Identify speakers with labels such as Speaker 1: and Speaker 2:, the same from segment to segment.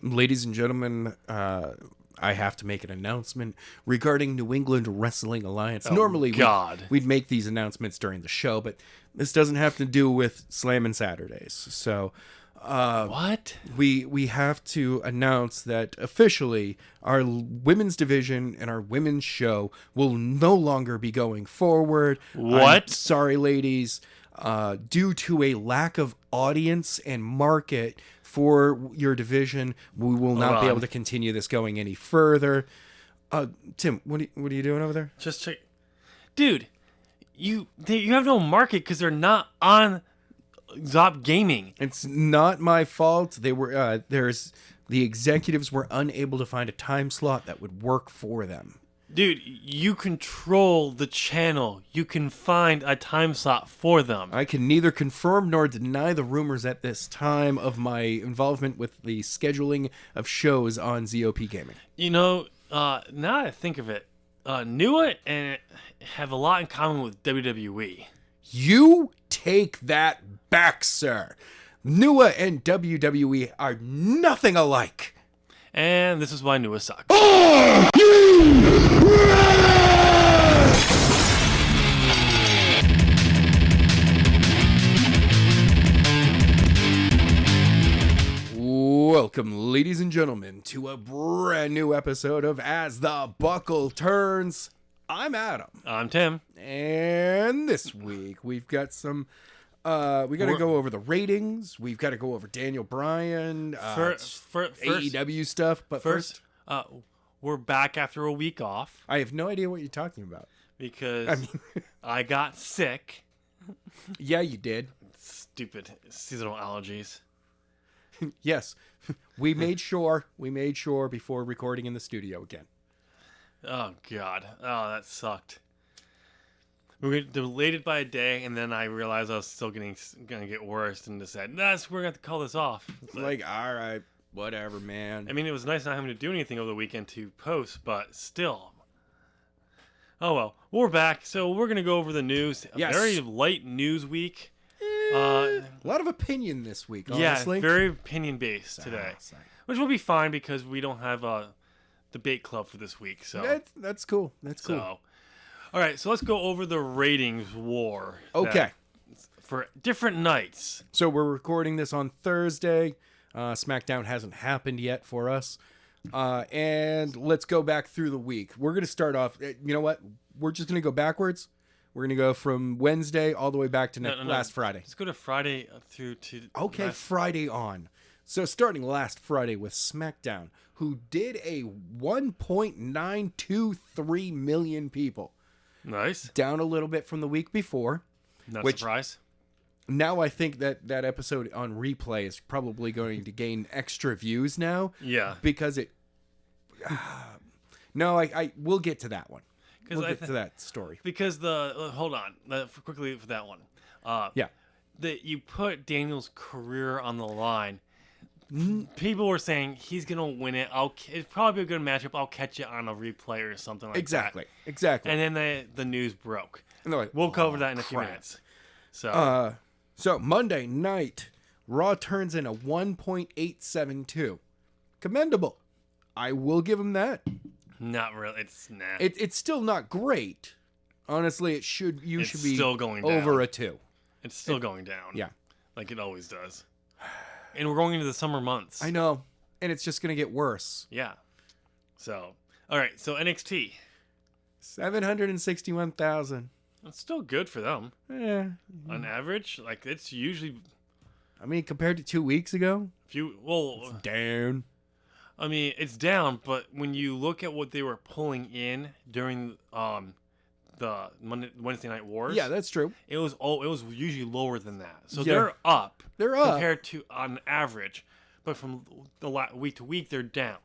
Speaker 1: Ladies and gentlemen, I have to make an announcement regarding New England Wrestling Alliance. Normally, we'd make these announcements during the show, but this doesn't have to do with Slammin' Saturdays. So,
Speaker 2: What?
Speaker 1: we have to announce that officially our women's division and our women's show will no longer be going forward.
Speaker 2: What?
Speaker 1: I'm sorry, ladies. Due to a lack of audience and market for your division, we will not be able to continue this going any further. Tim, what are you doing over there?
Speaker 2: Just check. Dude, you have no market because they're not on Zop Gaming.
Speaker 1: It's not my fault. They were the executives were unable to find a time slot that would work for them.
Speaker 2: Dude, you control the channel. You can find a time slot for them.
Speaker 1: I can neither confirm nor deny the rumors at this time of my involvement with the scheduling of shows on ZOP Gaming.
Speaker 2: You know, now that I think of it, Nua and have a lot in common with WWE.
Speaker 1: You take that back, sir. Nua and WWE are nothing alike.
Speaker 2: And this is why Nua sucks. Welcome,
Speaker 1: ladies and gentlemen, to a brand new episode of As the Buckle Turns. I'm Adam.
Speaker 2: I'm Tim.
Speaker 1: And this week we've got some we got to go over the ratings. We've got to go over Daniel Bryan, AEW stuff. But first,
Speaker 2: we're back after a week off.
Speaker 1: I have no idea what you're talking about.
Speaker 2: Because I got sick.
Speaker 1: Yeah, you did.
Speaker 2: Stupid seasonal allergies.
Speaker 1: Yes. We made sure before recording in the studio again.
Speaker 2: Oh, God. Oh, that sucked. We were delayed it by a day, and then I realized I was still going to get worse, and decided, we're going to have to call this off.
Speaker 1: Like, all right, whatever, man.
Speaker 2: I mean, it was nice not having to do anything over the weekend to post, but still. Oh, well. We're back, so we're going to go over the news.
Speaker 1: Yes.
Speaker 2: A very light news week.
Speaker 1: A lot of opinion this week, honestly.
Speaker 2: Yeah, very opinion-based today. Which will be fine, because we don't have a debate club for this week. So
Speaker 1: That's cool. That's cool.
Speaker 2: So, all right, so let's go over the ratings war.
Speaker 1: Okay.
Speaker 2: For different nights.
Speaker 1: So we're recording this on Thursday. SmackDown hasn't happened yet for us. And let's go back through the week. We're going to start off. You know what? We're just going to go backwards. We're going to go from Wednesday all the way back to last Friday.
Speaker 2: Let's go to Friday through to...
Speaker 1: Okay, Friday on. So starting last Friday with SmackDown, who did a 1.923 million people.
Speaker 2: Nice.
Speaker 1: Down a little bit from the week before.
Speaker 2: Not a surprise.
Speaker 1: Now I think that episode on replay is probably going to gain extra views now.
Speaker 2: Yeah.
Speaker 1: Because it... No, we'll get to that one. We'll get to that story.
Speaker 2: Because hold on, quickly for that one.
Speaker 1: Yeah.
Speaker 2: That you put Daniel's career on the line. People were saying he's gonna win it. It's probably a good matchup. I'll catch it on a replay or something like that.
Speaker 1: Exactly.
Speaker 2: And then the news broke.
Speaker 1: And like,
Speaker 2: we'll cover that in a few minutes.
Speaker 1: So Monday night, Raw turns in a 1.872. Commendable. I will give him that.
Speaker 2: Not really.
Speaker 1: It's still not great. Honestly, it should be
Speaker 2: still going down.
Speaker 1: Over a 2.
Speaker 2: It's still going down.
Speaker 1: Yeah.
Speaker 2: Like it always does. And we're going into the summer months.
Speaker 1: I know. And it's just going to get worse.
Speaker 2: Yeah. So, all right. So NXT.
Speaker 1: 761,000.
Speaker 2: That's still good for them.
Speaker 1: Yeah.
Speaker 2: On average, like it's usually...
Speaker 1: I mean, compared to 2 weeks ago?
Speaker 2: It's
Speaker 1: down.
Speaker 2: I mean, it's down, but when you look at what they were pulling in during the Wednesday Night Wars,
Speaker 1: yeah, that's true.
Speaker 2: It was usually lower than that. So they're up.
Speaker 1: They're up
Speaker 2: compared to on average, but from the week to week they're down,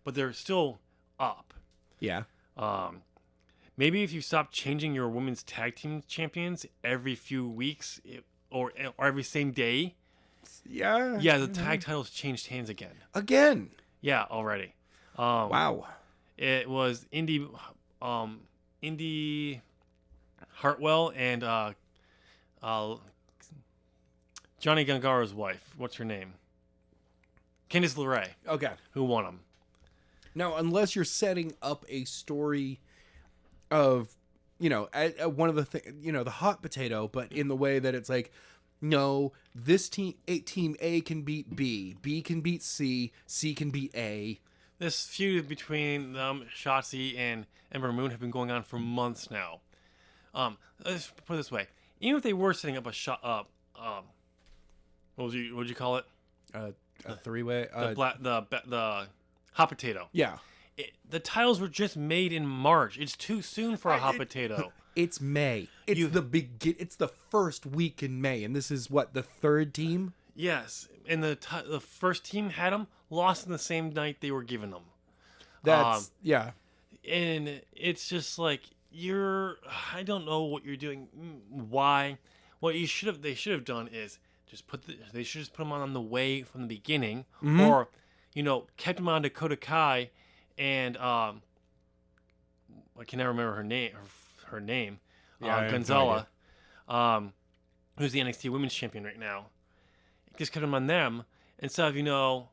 Speaker 2: but they're still up.
Speaker 1: Yeah.
Speaker 2: Maybe if you stop changing your women's tag team champions every few weeks or every same day.
Speaker 1: Yeah.
Speaker 2: Yeah, the tag titles changed hands again. Yeah, already.
Speaker 1: Wow.
Speaker 2: It was Indy Hartwell and Johnny Gangara's wife. What's her name? Candice LeRae,
Speaker 1: Okay.
Speaker 2: who won them.
Speaker 1: Now, unless you're setting up a story of, one of the the hot potato, but in the way that it's like, no, this team A can beat B can beat C can beat A.
Speaker 2: This feud between Shotzi and Ember Moon have been going on for months now. Let's put it this way: even if they were setting up what would you call it?
Speaker 1: A three-way.
Speaker 2: The hot potato.
Speaker 1: Yeah.
Speaker 2: The titles were just made in March. It's too soon for a hot potato.
Speaker 1: It's May. It's the first week in May, and this is what, the third team?
Speaker 2: Yes, and the first team had them lost in the same night they were given them.
Speaker 1: Yeah.
Speaker 2: And it's just like I don't know what you're doing. Why? What they should have done is they should just put them on the way from the beginning, or kept them on Dakota Kai and I can never remember her name, Gonzala, who's the NXT Women's Champion right now. Just kept them on them instead of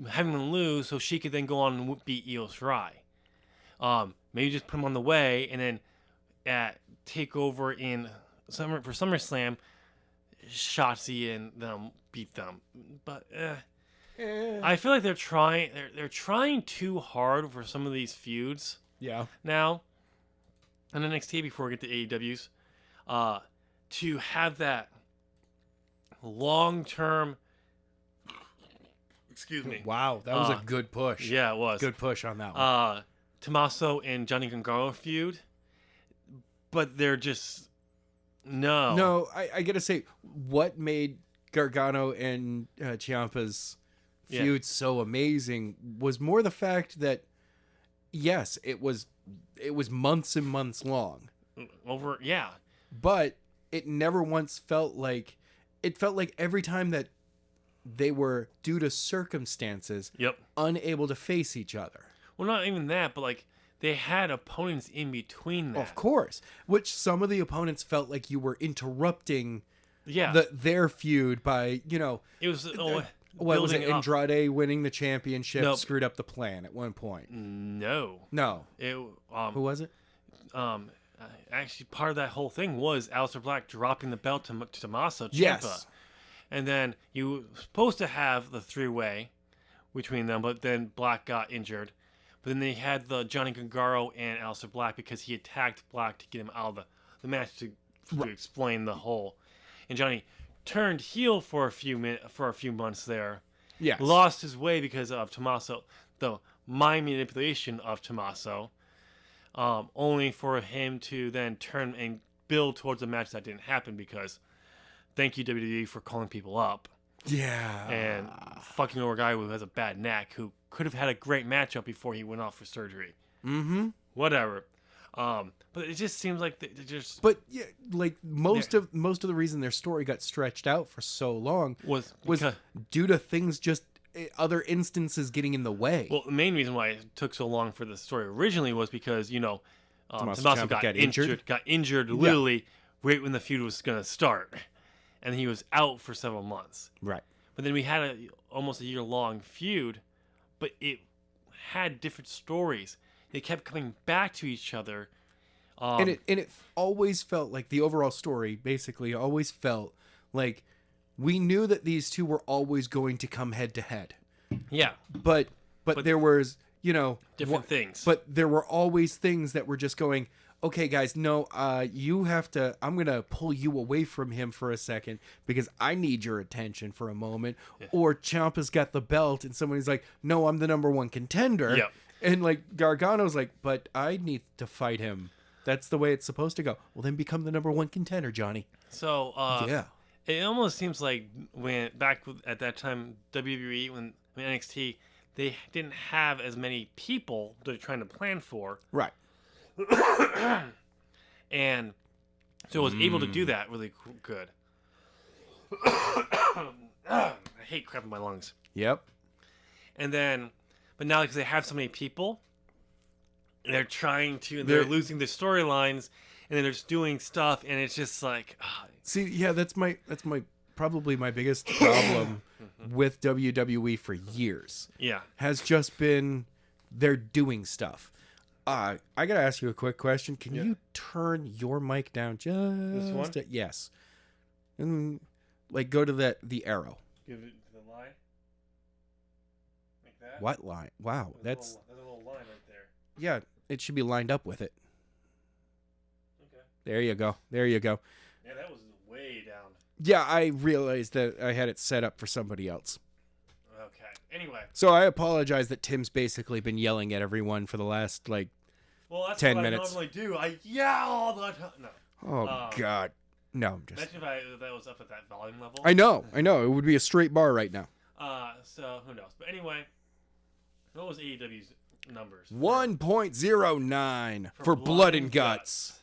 Speaker 2: having them lose, so she could then go on and beat Io Shirai. Maybe just put them on the way, and then at Takeover for SummerSlam, Shotzi and them beat them. But I feel like they're trying too hard for some of these feuds.
Speaker 1: Yeah.
Speaker 2: Now, on NXT before we get to AEW's, to have that long-term. Excuse me.
Speaker 1: Wow, that was a good push.
Speaker 2: Yeah, it was.
Speaker 1: Good push on that one.
Speaker 2: Tommaso and Johnny Gargano feud, but they're just no.
Speaker 1: No, I gotta say, what made Gargano and Ciampa's feud so amazing was more the fact that, yes, it was months and months long. But it never once felt like every time that they were, due to circumstances, unable to face each other.
Speaker 2: Well, not even that, but like they had opponents in between that.
Speaker 1: Of course, which some of the opponents felt like you were interrupting their feud by,
Speaker 2: it was
Speaker 1: what was it? Andrade winning the championship screwed up the plan at one point.
Speaker 2: No.
Speaker 1: Who was it?
Speaker 2: Actually, part of that whole thing was Aleister Black dropping the belt to Tommaso Ciampa.
Speaker 1: Yes.
Speaker 2: And then you were supposed to have the three-way between them, but then Black got injured. But then they had the Johnny Gargano and Aleister Black because he attacked Black to get him out of the match to explain the whole. And Johnny turned heel for a few months there.
Speaker 1: Yes.
Speaker 2: Lost his way because of Tommaso, the mind manipulation of Tommaso. Only for him to then turn and build towards a match that didn't happen because thank you WWE for calling people up.
Speaker 1: Yeah.
Speaker 2: And fucking over a guy who has a bad neck who could have had a great matchup before he went off for surgery.
Speaker 1: Mm-hmm.
Speaker 2: Whatever. But it just seems like they just.
Speaker 1: But yeah, like most of the reason their story got stretched out for so long was due to things just other instances getting in the way.
Speaker 2: Well, the main reason why it took so long for the story originally was because Tommaso got injured literally right when the feud was going to start, and he was out for several months.
Speaker 1: Right.
Speaker 2: But then we had almost a year-long feud, but it had different stories. They kept coming back to each other.
Speaker 1: And it always felt like the overall story basically always felt like we knew that these two were always going to come head to head. Yeah. But there was,
Speaker 2: different things.
Speaker 1: But there were always things that were just going, okay, guys, no, you have to, I'm going to pull you away from him for a second because I need your attention for a moment. Yeah. Or Ciampa's got the belt and somebody's like, no, I'm the number one contender. Yeah. And like Gargano's like, but I need to fight him. That's the way it's supposed to go. Well, then become the number one contender, Johnny.
Speaker 2: So, it almost seems like at that time, WWE, when NXT, they didn't have as many people they're trying to plan for. Right. And so it was able to do that really good. I hate crap in my lungs. Yep. But now because they have so many people, they're losing their storylines, and then they're just doing stuff, and it's just like.
Speaker 1: See, yeah, that's my probably my biggest problem with WWE for years.
Speaker 2: Yeah.
Speaker 1: Has just been they're doing stuff. I gotta ask you a quick question. Can you turn your mic down just
Speaker 2: This one?
Speaker 1: yes. And like go to the arrow.
Speaker 2: Give it to the line. Like that.
Speaker 1: What line? Wow,
Speaker 2: There's a little line right there.
Speaker 1: yeah, it should be lined up with it.
Speaker 2: Okay.
Speaker 1: There you go. There you go.
Speaker 2: Yeah, that was way down.
Speaker 1: Yeah, I realized that I had it set up for somebody else.
Speaker 2: Okay. Anyway.
Speaker 1: So I apologize that Tim's basically been yelling at everyone for the last like
Speaker 2: Well, that's
Speaker 1: 10
Speaker 2: what
Speaker 1: minutes.
Speaker 2: I normally do. I yell all the time. No.
Speaker 1: Oh God. No, I'm just
Speaker 2: Imagine if that was up at that volume level.
Speaker 1: I know. It would be a straight bar right now.
Speaker 2: So who knows? But anyway, what was AEW's numbers?
Speaker 1: 1.09 for Blood and Guts.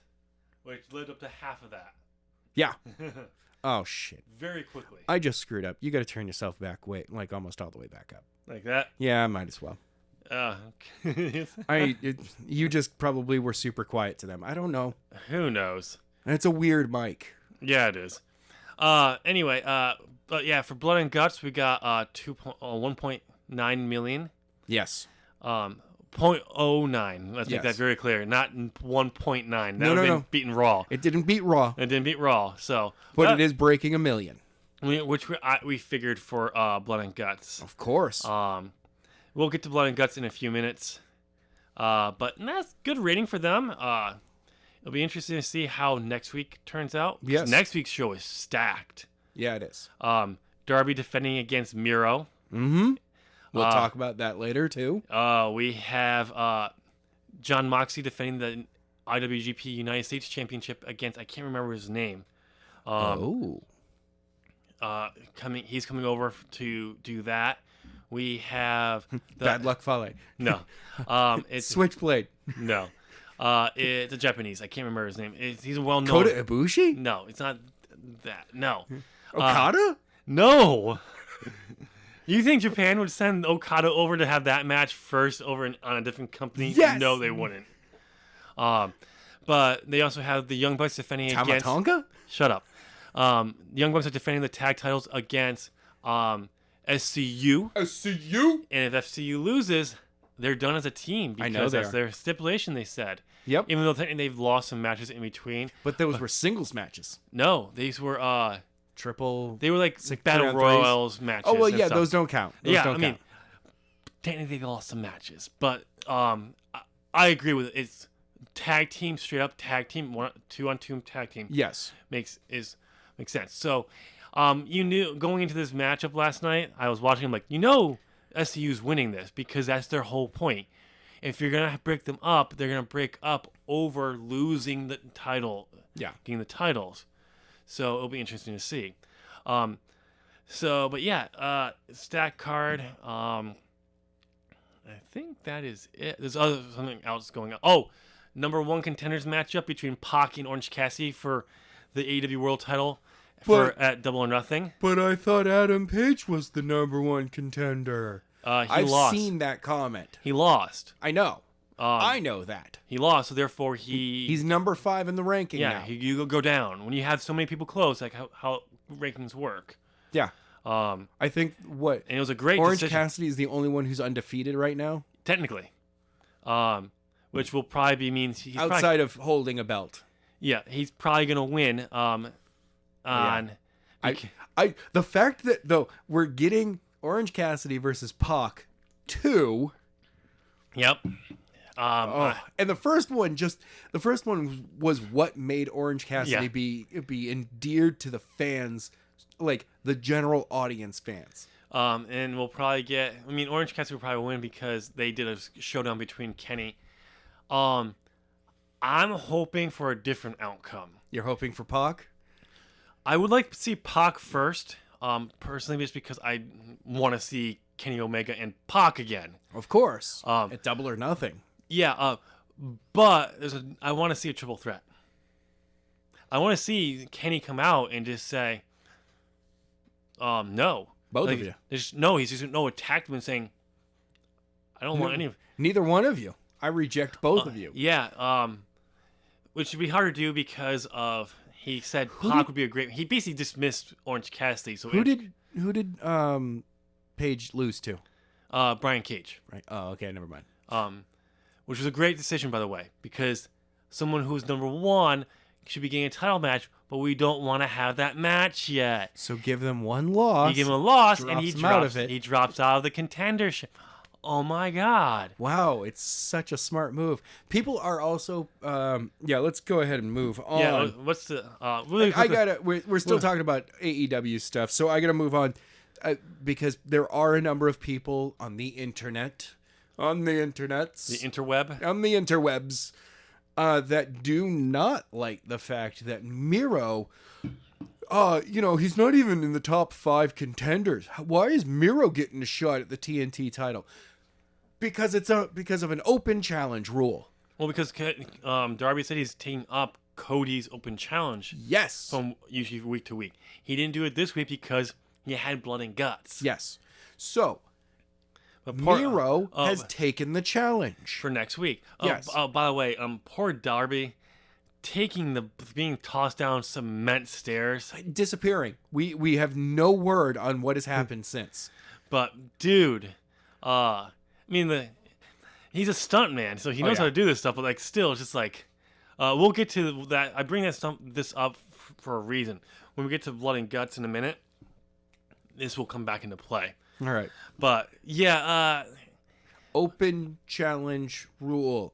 Speaker 2: Which lived up to half of that.
Speaker 1: Yeah. Oh shit.
Speaker 2: Very quickly.
Speaker 1: I just screwed up. You got to turn yourself back like almost all the way back up.
Speaker 2: Like that?
Speaker 1: Yeah, I might as well.
Speaker 2: Okay.
Speaker 1: You just probably were super quiet to them. I don't know.
Speaker 2: Who knows?
Speaker 1: It's a weird mic.
Speaker 2: Yeah, it is. Anyway, but yeah, for Blood and Guts, we got 1.9 million.
Speaker 1: Yes.
Speaker 2: 0.09. Let's make that very clear. Not 1.9. That would have been beaten Raw.
Speaker 1: It didn't beat Raw.
Speaker 2: It didn't beat Raw. So,
Speaker 1: but it is breaking 1 million.
Speaker 2: Which we figured for Blood and Guts.
Speaker 1: Of course.
Speaker 2: We'll get to Blood and Guts in a few minutes. But that's good rating for them. It'll be interesting to see how next week turns out.
Speaker 1: Yes.
Speaker 2: Next week's show is stacked.
Speaker 1: Yeah, it is.
Speaker 2: Darby defending against Miro.
Speaker 1: Mm-hmm. We'll talk about that later, too.
Speaker 2: We have John Moxley defending the IWGP United States Championship against, I can't remember his name. He's coming over to do that. We have
Speaker 1: Bad Luck Fale.
Speaker 2: No. It's
Speaker 1: Switchblade.
Speaker 2: No. It's a Japanese. I can't remember his name. He's a well-known.
Speaker 1: Kota Ibushi?
Speaker 2: No, it's not that. No.
Speaker 1: Okada?
Speaker 2: No. You think Japan would send Okada over to have that match first over on a different company?
Speaker 1: Yes.
Speaker 2: No, they wouldn't. But they also have the Young Bucks defending against.
Speaker 1: Tamatonga?
Speaker 2: Shut up. The Young Bucks are defending the tag titles against SCU.
Speaker 1: SCU?
Speaker 2: And if FCU loses, they're done as a team because
Speaker 1: I know
Speaker 2: that's their stipulation, they said.
Speaker 1: Yep.
Speaker 2: Even though technically they've lost some matches in between.
Speaker 1: But those were singles matches.
Speaker 2: No, these were
Speaker 1: triple.
Speaker 2: They were like battle royals matches.
Speaker 1: Oh well, yeah, those don't count.
Speaker 2: I mean, technically they lost some matches, but I agree with it. It's tag team, straight up tag team, 2-on-2 tag team.
Speaker 1: Yes,
Speaker 2: makes sense. So, you knew going into this matchup last night, I was watching. I'm like, SCU's winning this because that's their whole point. If you're gonna break them up, they're gonna break up over losing the title.
Speaker 1: Yeah,
Speaker 2: getting the titles. So it'll be interesting to see. But yeah, stack card. I think that is it. There's something else going on. Oh, number 1 contenders matchup between Pac and Orange Cassidy for the AEW World Title at Double or Nothing.
Speaker 1: But I thought Adam Page was the number 1 contender.
Speaker 2: I've lost.
Speaker 1: Seen that comment.
Speaker 2: He lost.
Speaker 1: I know. I know that.
Speaker 2: He lost, so therefore he's
Speaker 1: number 5 in the ranking now.
Speaker 2: Yeah, you go down. When you have so many people close, like how rankings work.
Speaker 1: Yeah. I think
Speaker 2: and it was a great
Speaker 1: Orange
Speaker 2: decision.
Speaker 1: Cassidy is the only one who's undefeated right now.
Speaker 2: Technically. Which will probably means he's
Speaker 1: outside of holding a belt.
Speaker 2: Yeah, he's probably gonna win. The
Speaker 1: fact that though we're getting Orange Cassidy versus Pac 2.
Speaker 2: Yep.
Speaker 1: And the first one was what made Orange Cassidy be endeared to the fans, like the general audience fans.
Speaker 2: And we'll probably get. I mean, Orange Cassidy will probably win because they did a showdown between Kenny. I'm hoping for a different outcome.
Speaker 1: You're hoping for Pac?
Speaker 2: I would like to see Pac first, personally, just because I want to see Kenny Omega and Pac again.
Speaker 1: Of course. At Double or Nothing.
Speaker 2: Yeah, but I want to see a triple threat. I want to see Kenny come out and just say, no.
Speaker 1: Both of you.
Speaker 2: He's just attack them and saying, I don't want any of.
Speaker 1: Neither one of you. I reject both of you.
Speaker 2: Yeah, which would be hard to do because of He said Pac would be a great. He basically dismissed Orange Cassidy. So
Speaker 1: who did Paige lose to?
Speaker 2: Brian Cage.
Speaker 1: Right. Oh, okay. Never mind.
Speaker 2: Which was a great decision, by the way, because someone who's number one should be getting a title match, but we don't want to have that match yet.
Speaker 1: So give them one loss.
Speaker 2: You give him a loss, and he
Speaker 1: drops out of it.
Speaker 2: He drops out of the contendership. Oh my God!
Speaker 1: Wow, it's such a smart move. People are also, let's go ahead and move on.
Speaker 2: Yeah, what's the? Really
Speaker 1: I gotta. We're still talking about AEW stuff, so I gotta move on because there are a number of people on the internet,
Speaker 2: the interweb,
Speaker 1: on the interwebs, that do not like the fact that Miro. He's not even in the top 5 contenders. Why is Miro getting a shot at the TNT title? Because because of an open challenge rule.
Speaker 2: Well, because Darby said he's taking up Cody's open challenge.
Speaker 1: Yes.
Speaker 2: From usually week to week. He didn't do it this week because he had blood and guts.
Speaker 1: Yes. So Miro has taken the challenge
Speaker 2: for next week.
Speaker 1: Yes.
Speaker 2: By the way, poor Darby being tossed down cement stairs,
Speaker 1: disappearing. We have no word on what has happened since.
Speaker 2: But dude, he's a stunt man, so he knows how to do this stuff. But still, it's just we'll get to that. I bring this up for a reason. When we get to blood and guts in a minute, this will come back into play.
Speaker 1: All right.
Speaker 2: But yeah,
Speaker 1: open challenge rule.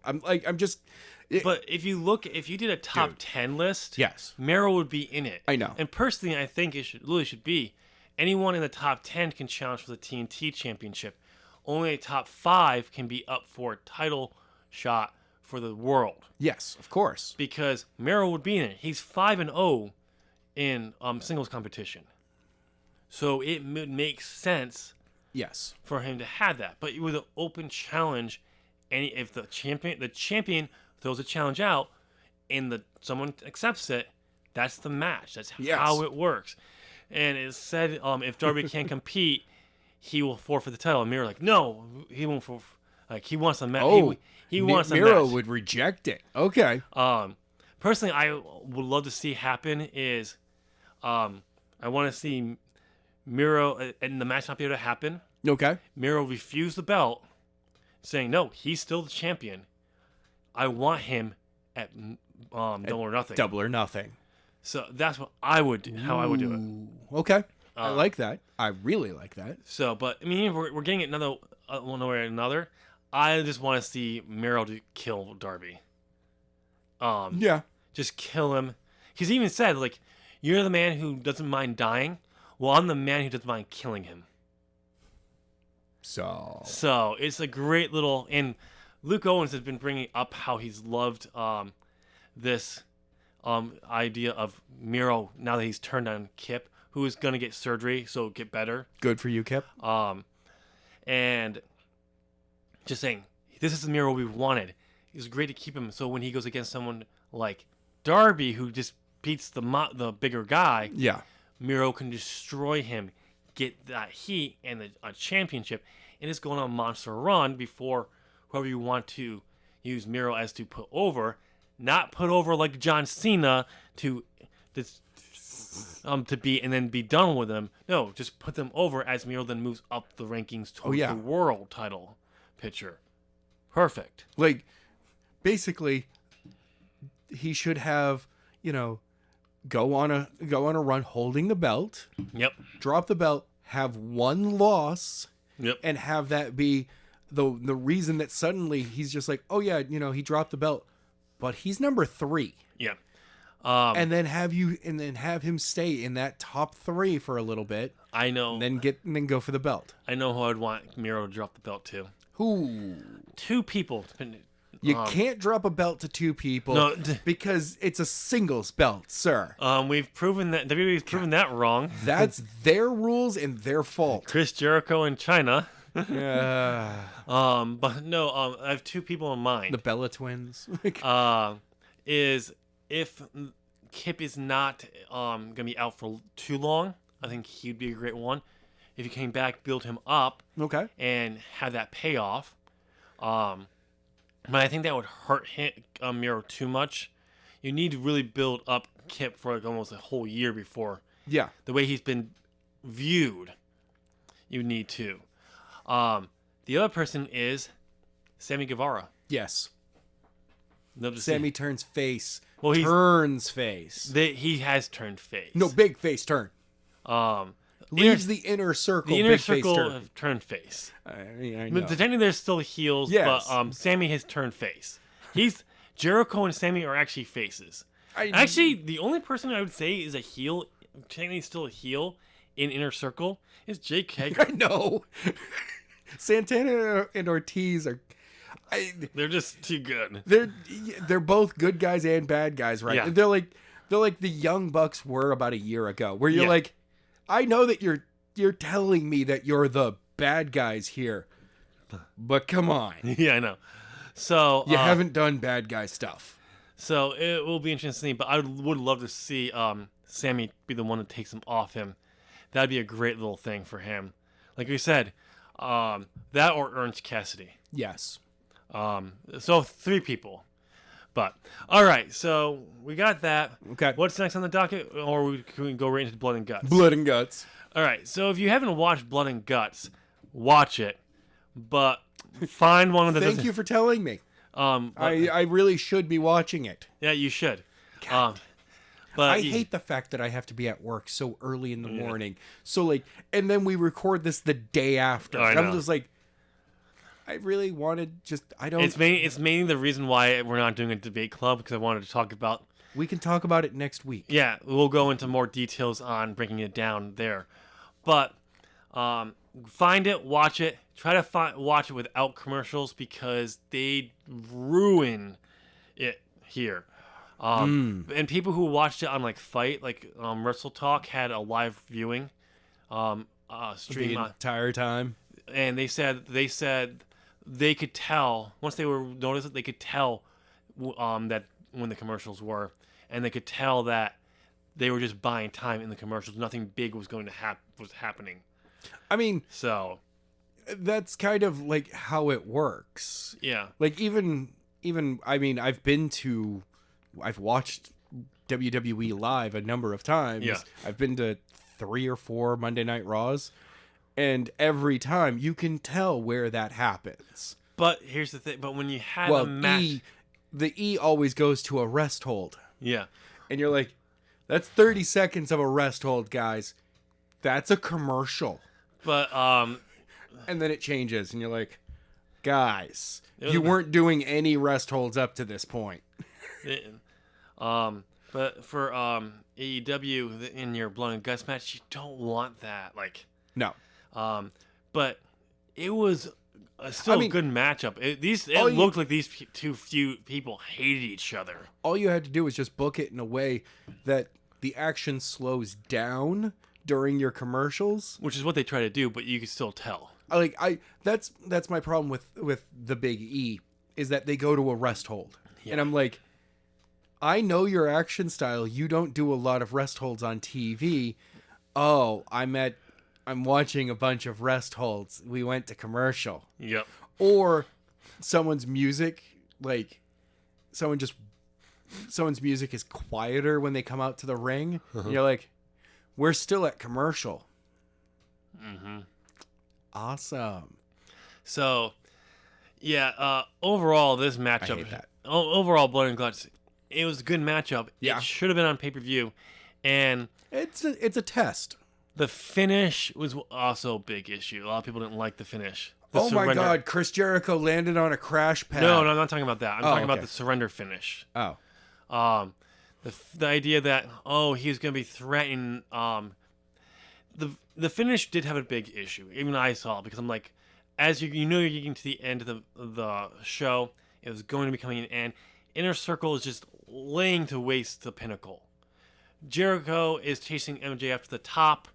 Speaker 1: But
Speaker 2: if you did a top 10 list,
Speaker 1: yes,
Speaker 2: Miro would be in it.
Speaker 1: I know.
Speaker 2: And personally, I think it should be anyone in the top 10 can challenge for the TNT championship. Only a top 5 can be up for a title shot for the world.
Speaker 1: Yes, of course.
Speaker 2: Because Miro would be in it. He's 5-0 in singles competition. So it makes sense.
Speaker 1: Yes.
Speaker 2: For him to have that. But with an open challenge, if the champion throws a challenge out and someone accepts it, that's the match. That's how it works. And it said if Darby can't compete, he will forfeit the title. And Miro no, he won't forfeit. He wants a match.
Speaker 1: Oh,
Speaker 2: he wants a match.
Speaker 1: Miro would reject it. Okay.
Speaker 2: Personally, I would love to see happen is I want to see Miro and the match not be able to happen.
Speaker 1: Okay.
Speaker 2: Miro refused the belt, saying no, he's still the champion. I want him at Double or Nothing.
Speaker 1: Double or Nothing.
Speaker 2: So that's what I would do. How I would do it.
Speaker 1: Okay. I like that. I really like that.
Speaker 2: So, but we're getting it one way or another. I just want to see Miro to kill Darby.
Speaker 1: Yeah.
Speaker 2: Just kill him. He's even said you're the man who doesn't mind dying. Well, I'm the man who doesn't mind killing him. So it's a great little, and Luke Owens has been bringing up how he's loved this idea of Miro now that he's turned on Kip, who is gonna get surgery, so get better.
Speaker 1: Good for you, Kip.
Speaker 2: And just saying, this is the Miro we wanted. It's great to keep him. So when he goes against someone like Darby, who just beats the bigger guy,
Speaker 1: yeah,
Speaker 2: Miro can destroy him, get that heat and a championship, and it's going on a monster run before whoever you want to use Miro as to put over, not put over like John Cena to be and then be done with them. No, just put them over as Miro then moves up the rankings towards the world title picture. Perfect.
Speaker 1: Basically, he should have, go on a run holding the belt.
Speaker 2: Yep.
Speaker 1: Drop the belt, have one loss.
Speaker 2: Yep.
Speaker 1: And have that be the reason that suddenly he's just he dropped the belt, but he's number 3.
Speaker 2: Yeah.
Speaker 1: And then have him stay in that top 3 for a little bit.
Speaker 2: I know.
Speaker 1: And then go for the belt.
Speaker 2: I know who I'd want Miro to drop the belt to.
Speaker 1: Who?
Speaker 2: 2 people.
Speaker 1: You can't drop a belt to 2 people because it's a singles belt, sir.
Speaker 2: We've proven that WWE's proven that wrong.
Speaker 1: That's their rules and their fault.
Speaker 2: Chris Jericho in China.
Speaker 1: But
Speaker 2: no, I have 2 people in mind.
Speaker 1: The Bella Twins.
Speaker 2: Is if Kip is not gonna be out for too long, I think he'd be a great one. If you came back, build him up,
Speaker 1: okay,
Speaker 2: and have that payoff. But I think that would hurt Miro too much. You need to really build up Kip for like almost a whole year before.
Speaker 1: Yeah.
Speaker 2: The way he's been viewed, you need to. The other person is Sammy Guevara.
Speaker 1: Yes.
Speaker 2: Sammy
Speaker 1: turns face.
Speaker 2: Well,
Speaker 1: turns face.
Speaker 2: He has turned face.
Speaker 1: No, big face turn. Leaves the inner circle.
Speaker 2: The inner
Speaker 1: big
Speaker 2: circle
Speaker 1: face turn.
Speaker 2: have turned face.
Speaker 1: I know.
Speaker 2: Technically, they're still heels,
Speaker 1: Yes.
Speaker 2: but Sammy has turned face. Jericho and Sammy are actually faces. Actually, the only person I would say is a heel, technically still a heel in Inner Circle, is Jake Hager.
Speaker 1: I know. Santana and Ortiz are.
Speaker 2: They're just too good.
Speaker 1: They're both good guys and bad guys, right?
Speaker 2: Yeah.
Speaker 1: They're like the Young Bucks were about a year ago, where you're like, I know that you're telling me that you're the bad guys here, but come on.
Speaker 2: Yeah, I know. So
Speaker 1: you haven't done bad guy stuff.
Speaker 2: So it will be interesting, but I would love to see Sammy be the one that takes him off him. That'd be a great little thing for him. Like we said, that or Orange Cassidy.
Speaker 1: Yes.
Speaker 2: So 3 people. But all right, so we got that.
Speaker 1: Okay.
Speaker 2: What's next on the docket, or can we go right into Blood and Guts?
Speaker 1: Blood and Guts.
Speaker 2: All right. So if you haven't watched Blood and Guts, watch it. But find one of the.
Speaker 1: Thank you for telling me. I really should be watching it.
Speaker 2: Yeah, you should.
Speaker 1: God.
Speaker 2: But
Speaker 1: I hate the fact that I have to be at work so early in the morning. So like, and then we record this the day after.
Speaker 2: I know.
Speaker 1: I'm just like, I really wanted I don't.
Speaker 2: It's mainly the reason why we're not doing a debate club, because I wanted to talk about.
Speaker 1: We can talk about it next week.
Speaker 2: Yeah, we'll go into more details on breaking it down there, but find it, watch it. Try to watch it without commercials, because they ruin it here. And people who watched it on like Fight, like Wrestle Talk, had a live viewing stream
Speaker 1: the entire time,
Speaker 2: and they said they could tell once they were noticed that they could tell that when the commercials were, and they could tell that they were just buying time in the commercials. Nothing big was going to was happening.
Speaker 1: I mean,
Speaker 2: so
Speaker 1: that's kind of like how it works.
Speaker 2: Yeah.
Speaker 1: Like even I mean, I've watched WWE live a number of times.
Speaker 2: Yeah.
Speaker 1: I've been to 3 or 4 Monday Night Raws, and every time you can tell where that happens.
Speaker 2: But here's the thing. But when you have a match,
Speaker 1: the E always goes to a rest hold.
Speaker 2: Yeah.
Speaker 1: And you're like, that's 30 seconds of a rest hold, guys. That's a commercial.
Speaker 2: But
Speaker 1: and then it changes, and you're like, guys, you weren't doing any rest holds up to this point.
Speaker 2: But for AEW in your Blood and Guts match, you don't want that. Like,
Speaker 1: no.
Speaker 2: But it was still a good matchup. It looked like these few people hated each other.
Speaker 1: All you had to do was just book it in a way that the action slows down during your commercials,
Speaker 2: which is what they try to do, but you can still tell.
Speaker 1: That's my problem with the Big E, is that they go to a rest hold. Yeah. And I'm like, I know your action style. You don't do a lot of rest holds on TV. Oh, I'm watching a bunch of rest holds. We went to commercial.
Speaker 2: Yep.
Speaker 1: Or someone's music, like someone's music is quieter when they come out to the ring. And you're like, we're still at commercial.
Speaker 2: Mm-hmm.
Speaker 1: Awesome.
Speaker 2: So, yeah, overall, this matchup.
Speaker 1: I hate that.
Speaker 2: Overall, Blood and Guts, it was a good matchup.
Speaker 1: Yeah.
Speaker 2: It should have been on pay-per-view. And
Speaker 1: it's a test.
Speaker 2: The finish was also a big issue. A lot of people didn't like the finish.
Speaker 1: Oh my God, Chris Jericho landed on a crash pad.
Speaker 2: No, I'm not talking about that. I'm talking about the surrender finish.
Speaker 1: Oh.
Speaker 2: The idea that, he was going to be threatened. The finish did have a big issue. Even I saw it, because I'm like, as you know, you're getting to the end of the show. It was going to be coming in, and Inner Circle is just laying to waste the Pinnacle. Jericho is chasing MJF to the top.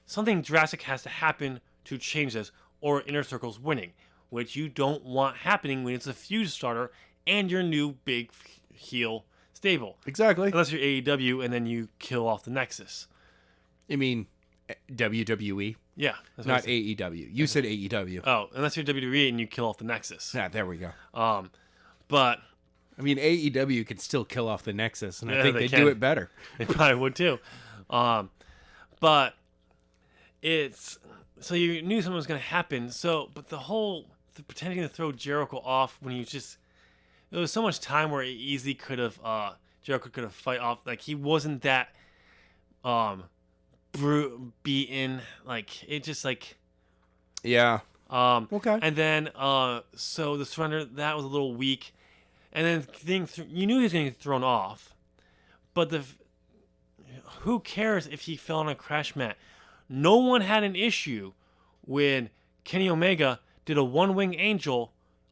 Speaker 2: Something drastic has to happen to change this, or Inner Circle's winning, which you don't want happening when it's a feud starter and your new big heel stable.
Speaker 1: Exactly.
Speaker 2: Unless you're AEW and then you kill off the Nexus.
Speaker 1: You mean WWE?
Speaker 2: Yeah.
Speaker 1: Not AEW. You said AEW.
Speaker 2: Oh, unless you're WWE and you kill off the Nexus.
Speaker 1: Yeah, there we go.
Speaker 2: But
Speaker 1: I mean, AEW could still kill off the Nexus, and I
Speaker 2: Yeah,
Speaker 1: think
Speaker 2: they
Speaker 1: they do
Speaker 2: can.
Speaker 1: it better.
Speaker 2: They probably would too. But it's so you knew something was going to happen. So, but the pretending to throw Jericho off when he was just there was so much time where he easily could have Jericho could have fight off. Like he wasn't that beaten. Like it just like
Speaker 1: Yeah. Okay.
Speaker 2: and then so the surrender that was a little weak, and then you knew he was going to get thrown off, but who cares if he fell on a crash mat? No one had an issue when Kenny Omega did a one-wing angel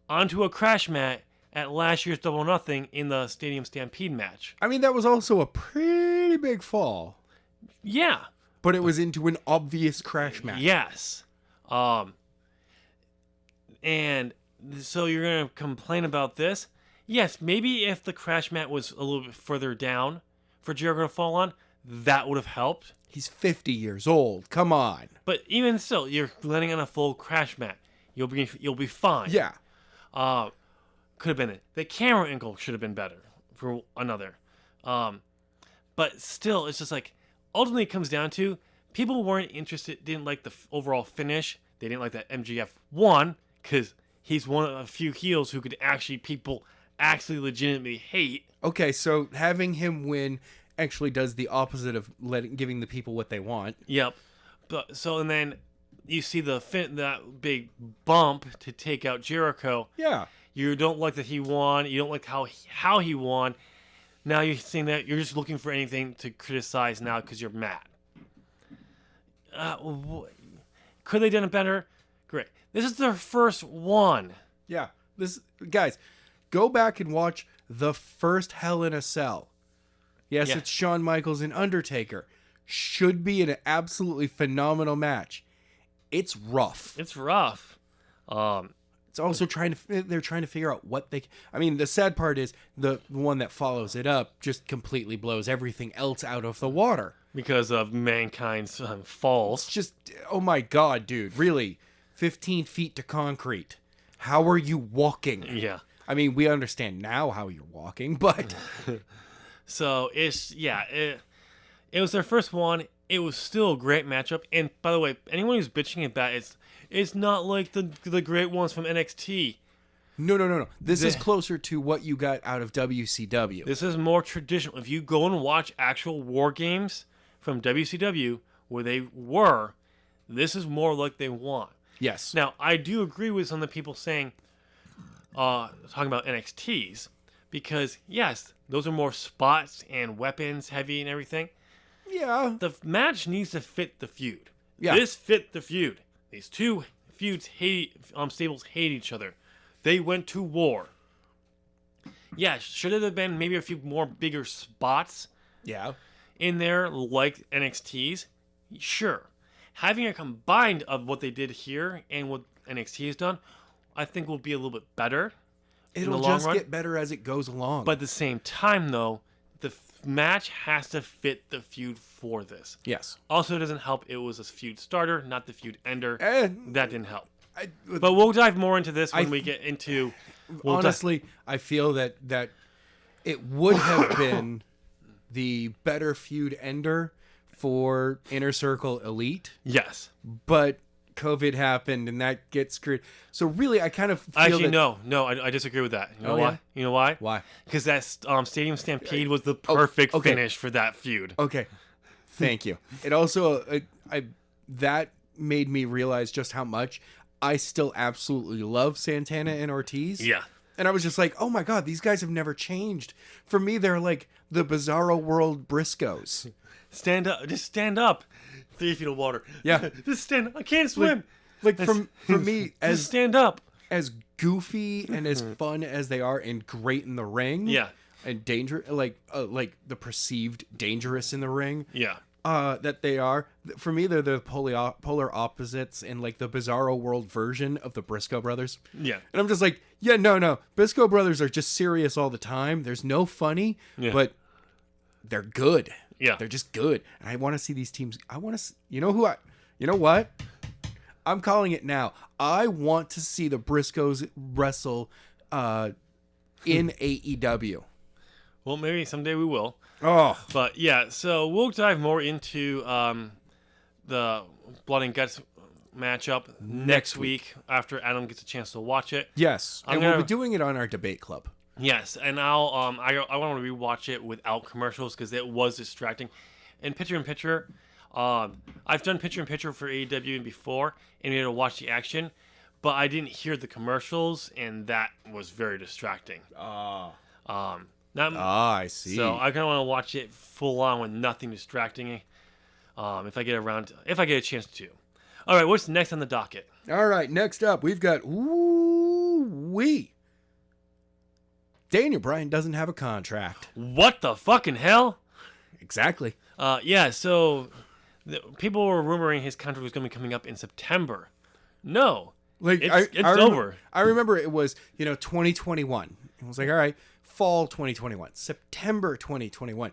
Speaker 2: onto a crash mat at last year's Double or Nothing in the Stadium Stampede match.
Speaker 1: I mean, that was also a pretty big fall,
Speaker 2: Yeah.
Speaker 1: but it was into an obvious crash mat.
Speaker 2: Yes. And so you're going to complain about this? Yes, maybe if the crash mat was a little bit further down for Jericho to fall on, that would have helped.
Speaker 1: He's 50 years old. Come on.
Speaker 2: But even still, you're landing on a full crash mat. You'll be fine.
Speaker 1: Yeah.
Speaker 2: Could have been it. The camera angle should have been better for another. But still, it's just like ultimately it comes down to people weren't interested, didn't like the overall finish. They didn't like that MJF won because he's one of a few heels who could people actually legitimately hate.
Speaker 1: Okay, so having him win actually does the opposite of giving the people what they want.
Speaker 2: Yep. But so and then you see that big bump to take out Jericho.
Speaker 1: Yeah.
Speaker 2: You don't like that he won. You don't like how he won. Now you're saying that you're just looking for anything to criticize now because you're mad. Could they done it better? Great. This is their first one.
Speaker 1: Yeah. Guys, go back and watch the first Hell in a Cell. Yes,
Speaker 2: Yeah.
Speaker 1: it's Shawn Michaels and Undertaker. Should be an absolutely phenomenal match. It's rough.
Speaker 2: It's rough.
Speaker 1: It's also they're trying to figure out what I mean, the sad part is the one that follows it up just completely blows everything else out of the water.
Speaker 2: Because of Mankind's falls.
Speaker 1: Just, oh my God, dude, really? 15 feet to concrete. How are you walking?
Speaker 2: Yeah.
Speaker 1: I mean, we understand now how you're walking, but...
Speaker 2: So, it was their first one. It was still a great matchup. And, by the way, anyone who's bitching about it's not like the great ones from NXT.
Speaker 1: No. This is closer to what you got out of WCW.
Speaker 2: This is more traditional. If you go and watch actual war games from WCW, where they were, this is more like they want.
Speaker 1: Yes.
Speaker 2: Now, I do agree with some of the people saying, talking about NXTs, because, yes, those are more spots and weapons heavy and everything.
Speaker 1: Yeah.
Speaker 2: The match needs to fit the feud.
Speaker 1: Yeah.
Speaker 2: This fit the feud. These two stables hate each other. They went to war. Yeah, should it have been maybe a few more bigger spots
Speaker 1: Yeah.
Speaker 2: in there like NXT's? Sure. Having a combined of what they did here and what NXT has done, I think will be a little bit better.
Speaker 1: It'll just get better as it goes along.
Speaker 2: But at the same time, though, the match has to fit the feud for this.
Speaker 1: Yes.
Speaker 2: Also, it doesn't help it was a feud starter, not the feud ender. That didn't help. But we'll dive more into this when we get into...
Speaker 1: Honestly, I feel that it would have been the better feud ender for Inner Circle Elite.
Speaker 2: Yes.
Speaker 1: But COVID happened and that gets screwed. So really, I kind of feel
Speaker 2: Actually, no, I disagree with that. You know why?
Speaker 1: Yeah?
Speaker 2: You know why?
Speaker 1: Why?
Speaker 2: Because that Stadium Stampede was the perfect finish for that feud.
Speaker 1: Okay. Thank you. It also, that made me realize just how much I still absolutely love Santana and Ortiz.
Speaker 2: Yeah.
Speaker 1: And I was just like, oh my God, these guys have never changed. For me, they're like the Bizarro World Briscoes.
Speaker 2: Stand up. Just stand up. 3 feet of water.
Speaker 1: Yeah.
Speaker 2: Just stand up. I can't swim.
Speaker 1: Like for me,
Speaker 2: just stand up.
Speaker 1: As goofy and as fun as they are and great in the ring.
Speaker 2: Yeah.
Speaker 1: And like the perceived dangerous in the ring.
Speaker 2: Yeah.
Speaker 1: That they are. For me, they're the polar opposites in like the Bizarro World version of the Briscoe brothers.
Speaker 2: Yeah.
Speaker 1: And I'm just like, yeah, no. Briscoe brothers are just serious all the time. There's no funny, but they're good.
Speaker 2: Yeah.
Speaker 1: They're just good. And I want to see these teams. I want to, you know what? I'm calling it now. I want to see the Briscoes wrestle in AEW.
Speaker 2: Well, maybe someday we will.
Speaker 1: Oh,
Speaker 2: But yeah, so we'll dive more into the Blood and Guts matchup next week after Adam gets a chance to watch it.
Speaker 1: yes, and we'll be doing it on our debate club.
Speaker 2: Yes, and I want to rewatch it without commercials because it was distracting. And picture, I've done picture in picture for AEW before, and we had to watch the action, but I didn't hear the commercials, and that was very distracting.
Speaker 1: I see.
Speaker 2: So I kind of want to watch it full on with nothing distracting me. If I get a chance to. All right, what's next on the docket?
Speaker 1: All right, next up we've got Daniel Bryan doesn't have a contract.
Speaker 2: What the fucking hell?
Speaker 1: Exactly.
Speaker 2: Yeah. So people were rumoring his contract was going to be coming up in September. No,
Speaker 1: Like
Speaker 2: it's over.
Speaker 1: I remember it was 2021. It was like, all right, fall 2021, September 2021.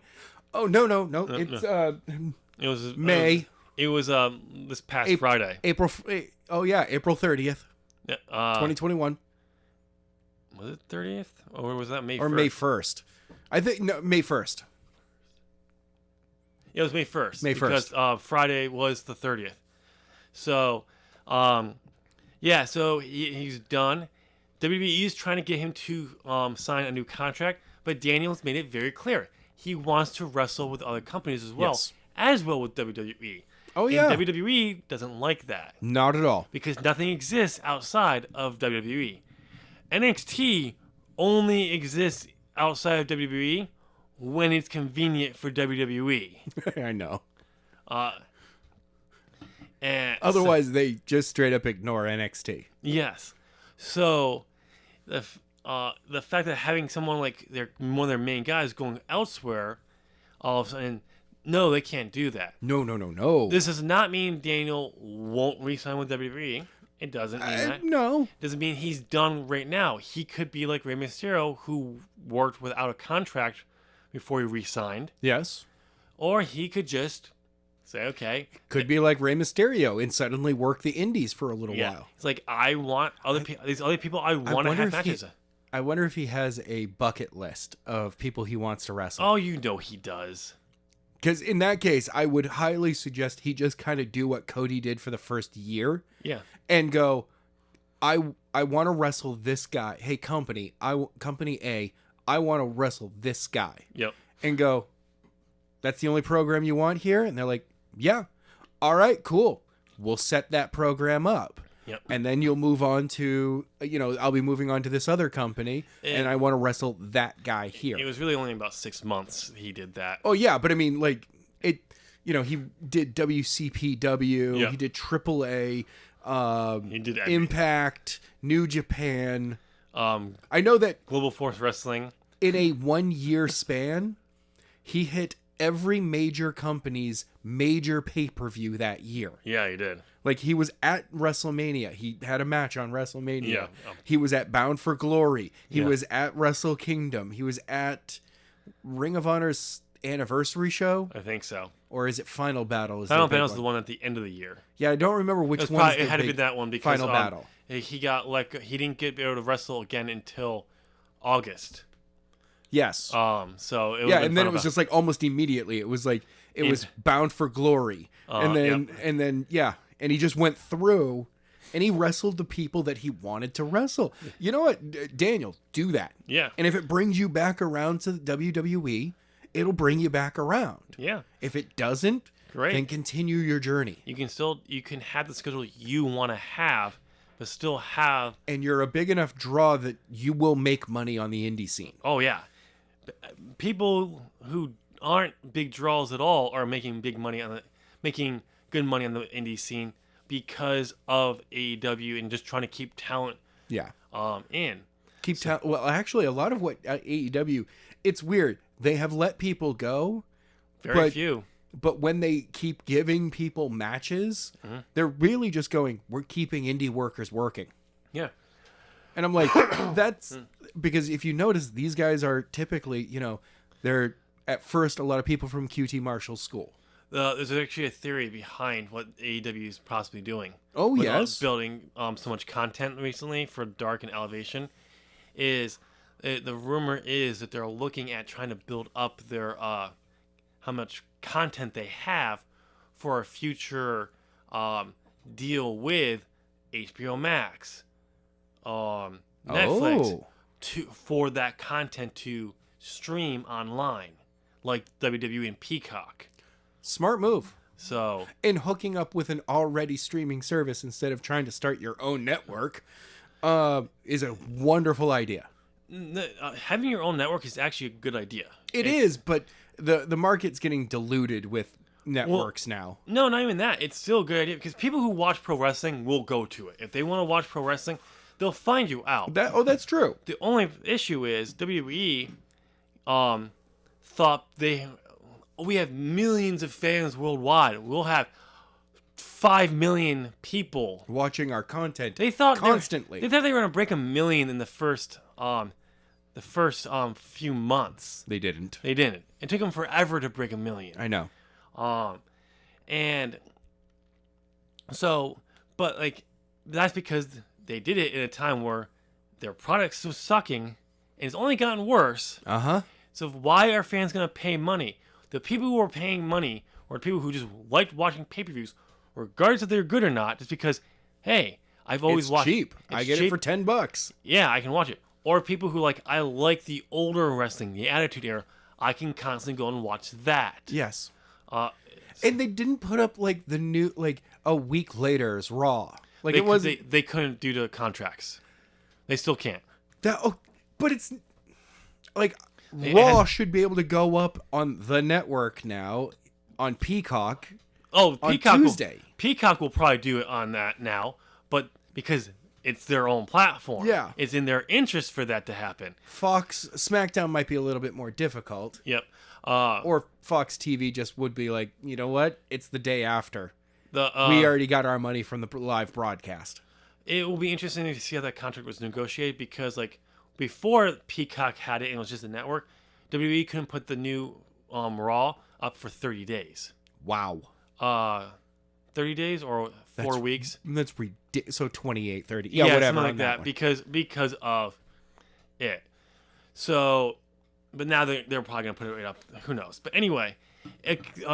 Speaker 1: Oh no, it's
Speaker 2: It was
Speaker 1: May.
Speaker 2: It was this past Friday.
Speaker 1: April 30th, 2021.
Speaker 2: Was it 30th or was that May?
Speaker 1: Or
Speaker 2: 1st?
Speaker 1: May 1st. I think May 1st.
Speaker 2: It was May 1st.
Speaker 1: May 1st.
Speaker 2: Because Friday was the 30th. So, yeah, so he's done. WWE is trying to get him to sign a new contract, but Daniel's made it very clear. He wants to wrestle with other companies as well,
Speaker 1: Yes.
Speaker 2: as well with WWE.
Speaker 1: Oh, yeah.
Speaker 2: And WWE doesn't like that.
Speaker 1: Not at all.
Speaker 2: Because nothing exists outside of WWE. NXT only exists outside of WWE when it's convenient for WWE.
Speaker 1: I know.
Speaker 2: And
Speaker 1: Otherwise, they just straight up ignore NXT.
Speaker 2: yes. So the fact that having someone like one of their main guys going elsewhere, all of a sudden, no, they can't do that.
Speaker 1: No.
Speaker 2: This does not mean Daniel won't re-sign with WWE. It doesn't mean that.
Speaker 1: No.
Speaker 2: Doesn't mean he's done right now. He could be like Rey Mysterio, who worked without a contract before he re-signed.
Speaker 1: Yes.
Speaker 2: Or he could just say, okay.
Speaker 1: Could be like Rey Mysterio and suddenly work the indies for a little while.
Speaker 2: It's like, I want these other people I want to have matches.
Speaker 1: I wonder if he has a bucket list of people he wants to wrestle.
Speaker 2: Oh, you know he does.
Speaker 1: Because in that case, I would highly suggest he just kind of do what Cody did for the first year.
Speaker 2: Yeah.
Speaker 1: And go, I want to wrestle this guy. Hey, company A, I want to wrestle this guy.
Speaker 2: Yep.
Speaker 1: And go, that's the only program you want here? And they're like, yeah. All right, cool. We'll set that program up.
Speaker 2: Yep.
Speaker 1: And then you'll move on to, I'll be moving on to this other company, and I want to wrestle that guy here.
Speaker 2: It was really only about 6 months he did that.
Speaker 1: Oh, yeah, but I mean, like, he did WCPW,
Speaker 2: Yeah.
Speaker 1: he did AAA,
Speaker 2: He did everything.
Speaker 1: Impact, New Japan.
Speaker 2: I
Speaker 1: know that
Speaker 2: Global Force Wrestling.
Speaker 1: in a 1-year span, he hit every major company's major pay-per-view that year.
Speaker 2: Yeah, he did.
Speaker 1: Like, he was at WrestleMania. He had a match on WrestleMania.
Speaker 2: Yeah.
Speaker 1: He was at Bound for Glory. He
Speaker 2: Yeah.
Speaker 1: was at Wrestle Kingdom. He was at Ring of Honor's anniversary show.
Speaker 2: I think so.
Speaker 1: Or is it Final Battle?
Speaker 2: Final Battle is the one at the end of the year.
Speaker 1: Yeah, I don't remember which one.
Speaker 2: It had to be that one because
Speaker 1: Final Battle.
Speaker 2: He got he didn't get able to wrestle again until August.
Speaker 1: Yes.
Speaker 2: So it was
Speaker 1: and then it was just like almost immediately. It was like it was Bound for Glory, and then and he just went through, and he wrestled the people that he wanted to wrestle. You know what, Daniel? Do that.
Speaker 2: Yeah.
Speaker 1: And if it brings you back around to the WWE, it'll bring you back around.
Speaker 2: Yeah.
Speaker 1: If it doesn't,
Speaker 2: Great.
Speaker 1: then continue your journey.
Speaker 2: You can have the schedule you want to have, but still have.
Speaker 1: And you're a big enough draw that you will make money on the indie scene.
Speaker 2: Oh yeah, people who aren't big draws at all are making good money on the indie scene because of AEW and just trying to keep talent.
Speaker 1: Yeah.
Speaker 2: In.
Speaker 1: Keep talent. Well, actually, a lot of what AEW, it's weird. They have let people go.
Speaker 2: Very few.
Speaker 1: But when they keep giving people matches, they're really just going, we're keeping indie workers working.
Speaker 2: Yeah.
Speaker 1: And I'm like, that's because if you notice, these guys are typically, they're at first a lot of people from QT Marshall School.
Speaker 2: There's actually a theory behind what AEW is possibly doing.
Speaker 1: Oh,
Speaker 2: with
Speaker 1: yes.
Speaker 2: Building so much content recently for Dark and Elevation is The rumor is that they're looking at trying to build up their how much content they have for a future deal with HBO Max, Netflix, for that content to stream online, like WWE and Peacock.
Speaker 1: Smart move.
Speaker 2: So,
Speaker 1: and hooking up with an already streaming service instead of trying to start your own network is a wonderful idea.
Speaker 2: Having your own network is actually a good idea.
Speaker 1: It is, but the market's getting diluted with networks now.
Speaker 2: No, not even that. It's still a good idea because people who watch pro wrestling will go to it. If they want to watch pro wrestling, they'll find you out.
Speaker 1: That's true.
Speaker 2: The only issue is WWE thought we have millions of fans worldwide. We'll have 5 million people
Speaker 1: watching our content.
Speaker 2: They thought
Speaker 1: constantly.
Speaker 2: They thought they were going to break 1 million in the first few months.
Speaker 1: They didn't.
Speaker 2: It took them forever to break 1 million.
Speaker 1: I know.
Speaker 2: And so, but like that's because they did it in a time where their products was sucking, and it's only gotten worse. So why are fans going to pay money? The people who are paying money, or people who just liked watching pay-per-views, regardless if they're good or not, just because, hey, I've always watched.
Speaker 1: Cheap. I get it for $10.
Speaker 2: Yeah, I can watch it. Or people who I like the older wrestling, the Attitude Era. I can constantly go and watch that.
Speaker 1: Yes. And they didn't put up the new a week later's Raw.
Speaker 2: They couldn't due to contracts. They still can't.
Speaker 1: But it's Raw should be able to go up on the network now on Peacock.
Speaker 2: Oh, Peacock
Speaker 1: on Tuesday.
Speaker 2: Peacock will probably do it on that now, but because it's their own platform.
Speaker 1: Yeah.
Speaker 2: It's in their interest for that to happen.
Speaker 1: Fox SmackDown might be a little bit more difficult.
Speaker 2: Yep.
Speaker 1: Or Fox TV just would be like, you know what? It's the day after. We already got our money from the live broadcast.
Speaker 2: It will be interesting to see how that contract was negotiated because, before Peacock had it and it was just a network, WWE couldn't put the new Raw up for 30 days.
Speaker 1: Wow.
Speaker 2: 30 days or 4 weeks?
Speaker 1: That's ridiculous. So 28, 30.
Speaker 2: Yeah,
Speaker 1: whatever.
Speaker 2: Something like that because of it. So, but now they're probably going to put it right up. Who knows? But anyway,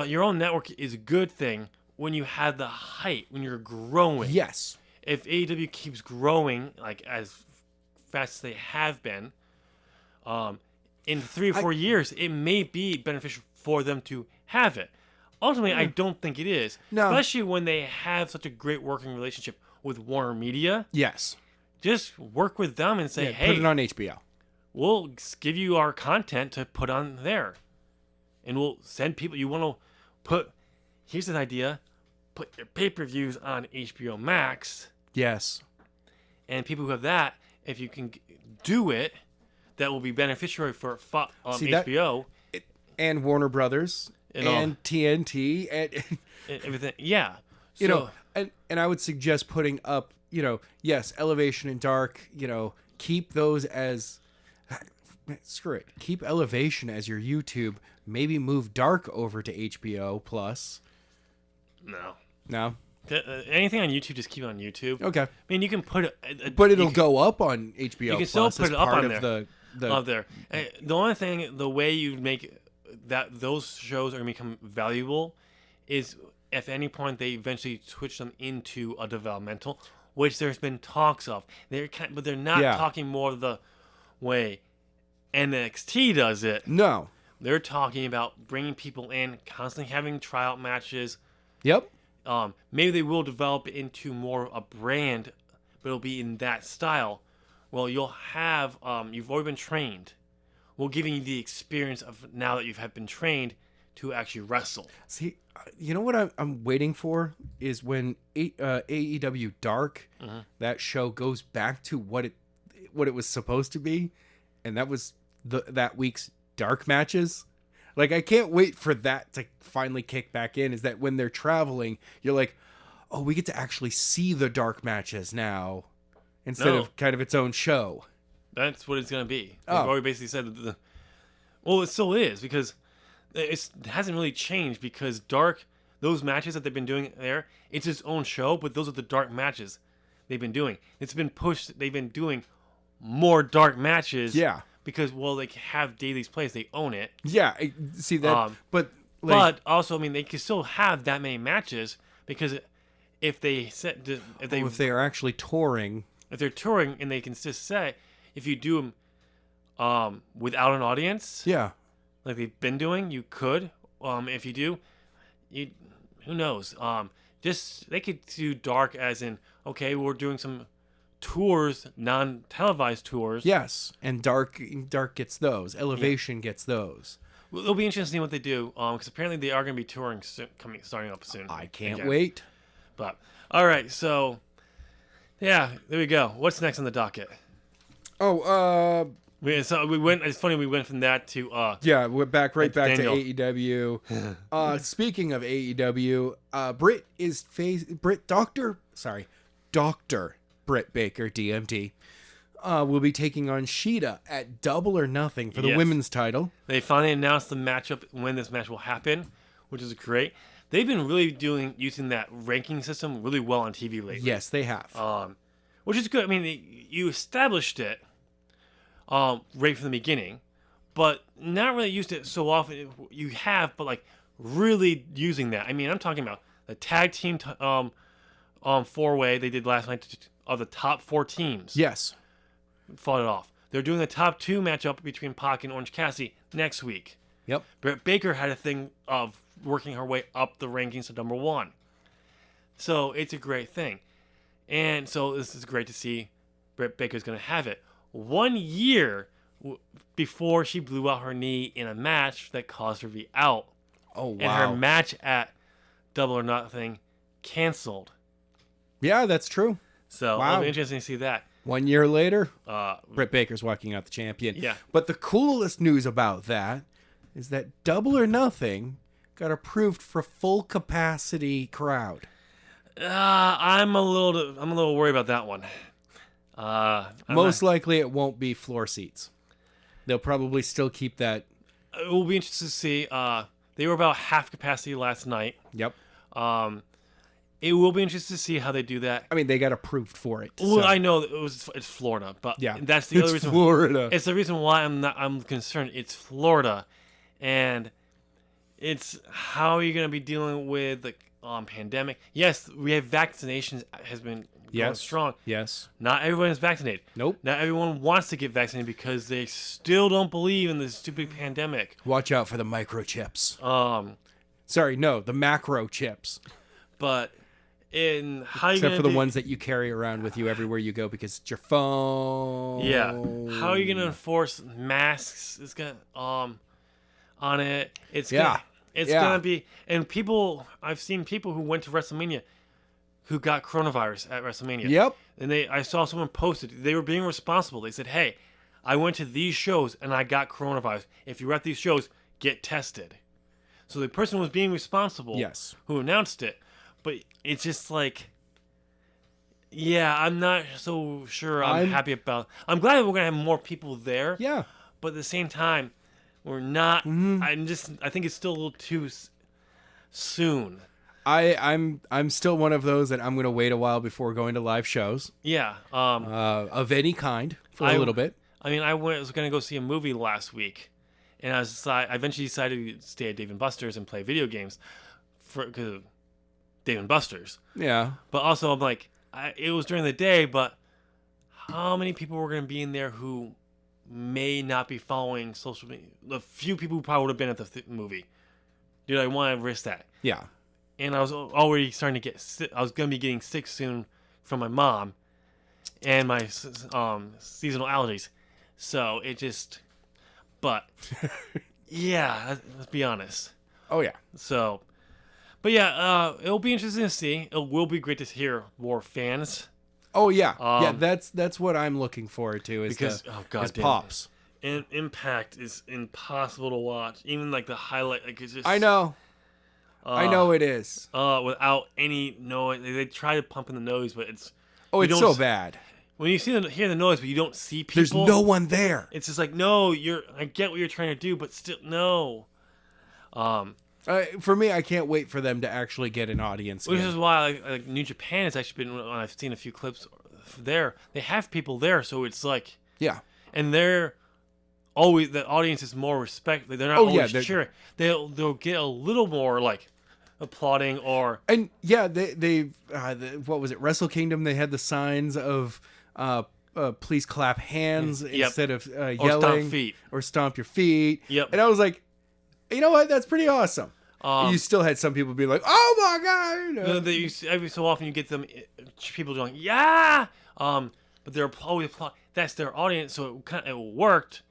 Speaker 2: your own network is a good thing when you have the height, when you're growing.
Speaker 1: Yes.
Speaker 2: If AEW keeps growing as fast as they have been, in 3 or 4 years, it may be beneficial for them to have it. Ultimately, I don't think it is.
Speaker 1: No.
Speaker 2: Especially when they have such a great working relationship with Warner Media.
Speaker 1: Yes.
Speaker 2: Just work with them and say, hey,
Speaker 1: put it on HBO.
Speaker 2: We'll give you our content to put on there. And we'll send people, you want to put, here's an idea, put your pay-per-views on HBO Max.
Speaker 1: Yes.
Speaker 2: And people who have that, if you can do it, that will be beneficiary for HBO.
Speaker 1: And Warner Brothers. And TNT. And
Speaker 2: everything. Yeah.
Speaker 1: And I would suggest putting up, yes, Elevation and Dark, keep those as... Screw it. Keep Elevation as your YouTube. Maybe move Dark over to HBO Plus. No?
Speaker 2: Anything on YouTube, just keep it on YouTube.
Speaker 1: Okay.
Speaker 2: I mean, you can put it...
Speaker 1: But it'll go up on HBO
Speaker 2: You can
Speaker 1: Plus
Speaker 2: still put it up on there.
Speaker 1: Up
Speaker 2: there. The only thing, the way you make that those shows are going to become valuable is if at any point they eventually switch them into a developmental, which there's been talks of. But they're not talking more the way NXT does it.
Speaker 1: No.
Speaker 2: They're talking about bringing people in, constantly having tryout matches.
Speaker 1: Yep.
Speaker 2: Maybe they will develop it into more a brand, but it'll be in that style. Well, you'll have, you've already been trained. We're giving you the experience of now that you've been trained to actually wrestle.
Speaker 1: See, you know what I'm waiting for is when AEW Dark, that show goes back to what it was supposed to be, and that was that week's Dark matches. I can't wait for that to finally kick back in. Is that when they're traveling, you're like, oh, we get to actually see the Dark matches now instead of kind of its own show.
Speaker 2: That's what it's going to be. They've already basically said well, it still is because it hasn't really changed because Dark, those matches that they've been doing there, it's its own show, but those are the Dark matches they've been doing. It's been pushed. They've been doing more Dark matches.
Speaker 1: Yeah.
Speaker 2: because they have Daily's Place, they own it.
Speaker 1: Yeah, see that, but like,
Speaker 2: But also, I mean, they can still have that many matches because if they
Speaker 1: are actually touring,
Speaker 2: if they're touring and they can just say if you do them without an audience,
Speaker 1: yeah,
Speaker 2: like they've been doing, you could. If you do, who knows? Just they could do dark as in okay, we're doing some tours, non-televised tours.
Speaker 1: Yes, and dark gets those. Elevation gets those.
Speaker 2: Well, it'll be interesting to see what they do because apparently they are going to be touring soon, starting up soon.
Speaker 1: I can't wait.
Speaker 2: But all right, so yeah, there we go. What's next on the docket?
Speaker 1: Oh,
Speaker 2: we went. It's funny we went from that to
Speaker 1: yeah, we're back to
Speaker 2: Daniel.
Speaker 1: AEW. Speaking of AEW, Dr. Britt Baker, DMD, will be taking on Sheeta at Double or Nothing for the women's title.
Speaker 2: They finally announced the matchup when this match will happen, which is great. They've been really using that ranking system really well on TV lately.
Speaker 1: Yes, they have.
Speaker 2: Which is good. I mean, you established it right from the beginning, but not really used it so often. You have, but like really using that. I mean, I'm talking about the tag team four-way they did last night of the top 4 teams.
Speaker 1: Yes.
Speaker 2: Fought it off. They're doing the top 2 matchup between Pac and Orange Cassidy next week.
Speaker 1: Yep.
Speaker 2: Britt Baker had a thing of working her way up the rankings to number 1. So it's a great thing. And so this is great to see Britt Baker's going to have it. 1 year before she blew out her knee in a match that caused her to be out.
Speaker 1: Oh, wow.
Speaker 2: And her match at Double or Nothing canceled.
Speaker 1: Yeah, that's true.
Speaker 2: So it'll be interesting to see that.
Speaker 1: 1 year later, Britt Baker's walking out the champion.
Speaker 2: Yeah.
Speaker 1: But the coolest news about that is that Double or Nothing got approved for full capacity crowd.
Speaker 2: I'm a little worried about that one.
Speaker 1: Most likely it won't be floor seats. They'll probably still keep that.
Speaker 2: It will be interesting to see. They were about half capacity last night.
Speaker 1: Yep.
Speaker 2: It will be interesting to see how they do that.
Speaker 1: I mean, they got approved for it.
Speaker 2: Well,
Speaker 1: so.
Speaker 2: I know it's Florida, but
Speaker 1: yeah,
Speaker 2: that's the other reason.
Speaker 1: Florida.
Speaker 2: It's the reason why I'm concerned. It's Florida, and it's how are you going to be dealing with the pandemic? Yes, we have vaccinations has been going strong.
Speaker 1: Yes.
Speaker 2: Not everyone is vaccinated.
Speaker 1: Nope.
Speaker 2: Not everyone wants to get vaccinated because they still don't believe in this stupid pandemic.
Speaker 1: Watch out for the microchips.
Speaker 2: Sorry,
Speaker 1: no, the macro chips.
Speaker 2: But in how
Speaker 1: except for the ones that you carry around with you everywhere you go because it's your phone.
Speaker 2: Yeah. How are you gonna enforce masks? It's gonna on it. It's gonna be and people. I've seen people who went to WrestleMania who got coronavirus at WrestleMania.
Speaker 1: Yep.
Speaker 2: And I saw someone posted. They were being responsible. They said, "Hey, I went to these shows and I got coronavirus. If you're at these shows, get tested." So the person was being responsible.
Speaker 1: Yes.
Speaker 2: Who announced it. But it's just like, yeah, I'm not so sure I'm happy about. I'm glad that we're gonna have more people there.
Speaker 1: Yeah.
Speaker 2: But at the same time, we're not.
Speaker 1: Mm-hmm.
Speaker 2: I think it's still a little too soon.
Speaker 1: I'm still one of those that I'm gonna wait a while before going to live shows.
Speaker 2: Yeah.
Speaker 1: Of any kind for a little bit.
Speaker 2: I mean, I was gonna go see a movie last week, and I eventually decided to stay at Dave and Buster's and play video games because of Dave and Buster's.
Speaker 1: Yeah.
Speaker 2: But also, I'm like, it was during the day, but how many people were going to be in there who may not be following social media? The few people who probably would have been at the movie. Dude, I want to risk that.
Speaker 1: Yeah.
Speaker 2: And I was already starting to get sick. I was going to be getting sick soon from my mom and my seasonal allergies. So it just, but yeah, let's be honest.
Speaker 1: Oh, yeah.
Speaker 2: So, but yeah, it'll be interesting to see. It will be great to hear more fans.
Speaker 1: Oh yeah, yeah. That's what I'm looking forward to. Is
Speaker 2: because
Speaker 1: is Pops.
Speaker 2: And Impact is impossible to watch. Even like the highlight, like it's just.
Speaker 1: I know it is.
Speaker 2: Without any noise, they try to pump in the noise, but it's.
Speaker 1: Oh, it's so bad.
Speaker 2: When you hear the noise, but you don't see people.
Speaker 1: There's no one there.
Speaker 2: It's just like no, I get what you're trying to do, but still no.
Speaker 1: For me, I can't wait for them to actually get an audience.
Speaker 2: Which is why like New Japan has actually been. I've seen a few clips there. They have people there, so it's like
Speaker 1: yeah,
Speaker 2: and they're the audience is more respect. They're not always cheering. They'll get a little more like applauding or
Speaker 1: what was it, Wrestle Kingdom? They had the signs of please clap hands instead of yelling
Speaker 2: or
Speaker 1: stomp your feet.
Speaker 2: Yep.
Speaker 1: And I was like, you know what? That's pretty awesome. You still had some people be like, "Oh my god!"
Speaker 2: Every so often you get them people going, "Yeah," but they're always applauding. That's their audience, so it worked.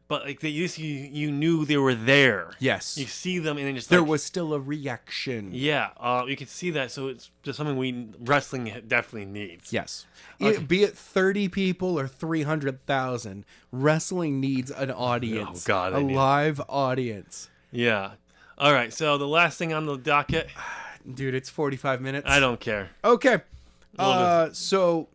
Speaker 2: But like you knew they were there.
Speaker 1: Yes,
Speaker 2: you see them, and then just
Speaker 1: there was still a reaction.
Speaker 2: Yeah, you could see that. So it's just something wrestling definitely needs.
Speaker 1: Yes, be it 30 people or 300,000, wrestling needs an audience.
Speaker 2: Oh God,
Speaker 1: a live audience.
Speaker 2: Yeah. All right. So the last thing on the docket,
Speaker 1: dude, it's 45 minutes.
Speaker 2: I don't care.
Speaker 1: Okay. So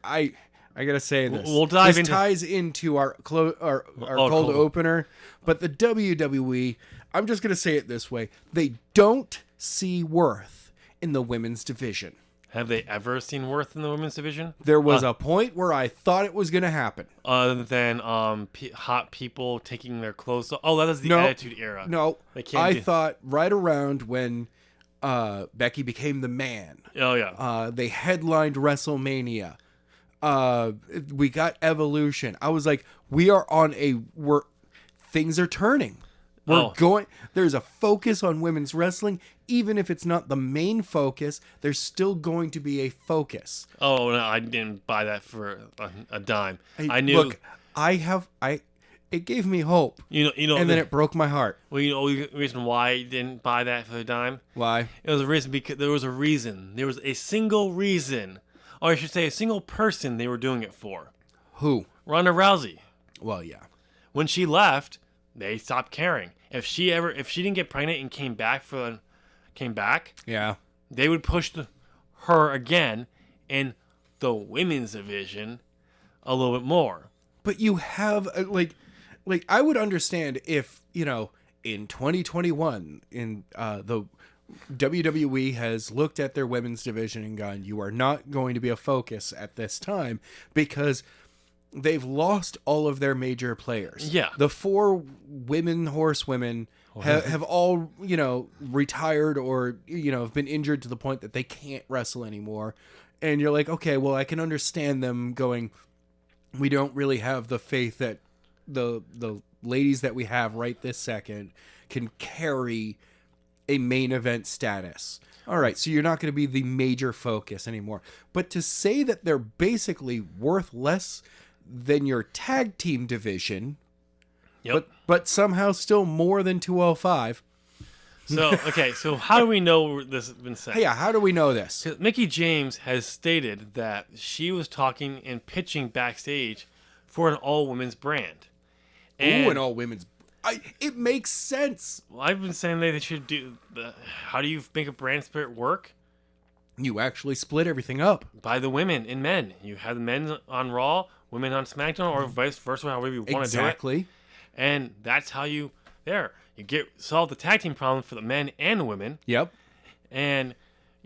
Speaker 1: I gotta say this.
Speaker 2: We'll dive
Speaker 1: this ties into our cold opener, but the WWE, I'm just gonna say it this way: they don't see worth in the women's division.
Speaker 2: Have they ever seen worth in the women's division?
Speaker 1: There was a point where I thought it was gonna happen.
Speaker 2: Other than hot people taking their clothes off. Oh, that was the Attitude Era.
Speaker 1: No, I thought right around when Becky became the man.
Speaker 2: Oh yeah.
Speaker 1: They headlined WrestleMania. We got Evolution. I was like, things are turning. There's a focus on women's wrestling. Even if it's not the main focus, there's still going to be a focus.
Speaker 2: Oh, no, I didn't buy that for a dime. I knew.
Speaker 1: Look, it gave me hope.
Speaker 2: You know,
Speaker 1: and then it broke my heart.
Speaker 2: Well, you know the reason why I didn't buy that for a dime?
Speaker 1: Why?
Speaker 2: It was a reason because there was a reason. There was a single reason. Or I should say a single person they were doing it for.
Speaker 1: Who?
Speaker 2: Ronda Rousey.
Speaker 1: Well, yeah.
Speaker 2: When she left, they stopped caring. If she didn't get pregnant and came back,
Speaker 1: yeah,
Speaker 2: they would push her again in the women's division a little bit more.
Speaker 1: But you have like I would understand if, in 2021 in the WWE has looked at their women's division and gone, you are not going to be a focus at this time because they've lost all of their major players.
Speaker 2: Yeah.
Speaker 1: The 4 horsewomen have all, retired or, have been injured to the point that they can't wrestle anymore. And you're like, okay, well, I can understand them going, we don't really have the faith that the ladies that we have right this second can carry a main event status. All right, so you're not going to be the major focus anymore. But to say that they're basically worth less than your tag team division, but somehow still more than 205.
Speaker 2: So how do we know this has been said?
Speaker 1: Yeah, how do we know this?
Speaker 2: Mickie James has stated that she was talking and pitching backstage for an all-women's brand.
Speaker 1: An all-women's. It makes sense.
Speaker 2: Well, I've been saying they should do. How do you make a brand split work?
Speaker 1: You actually split everything up
Speaker 2: by the women and men. You have the men on Raw, women on SmackDown, or vice versa, however you want to do it.
Speaker 1: Exactly.
Speaker 2: And that's how you solve the tag team problem for the men and the women.
Speaker 1: Yep.
Speaker 2: And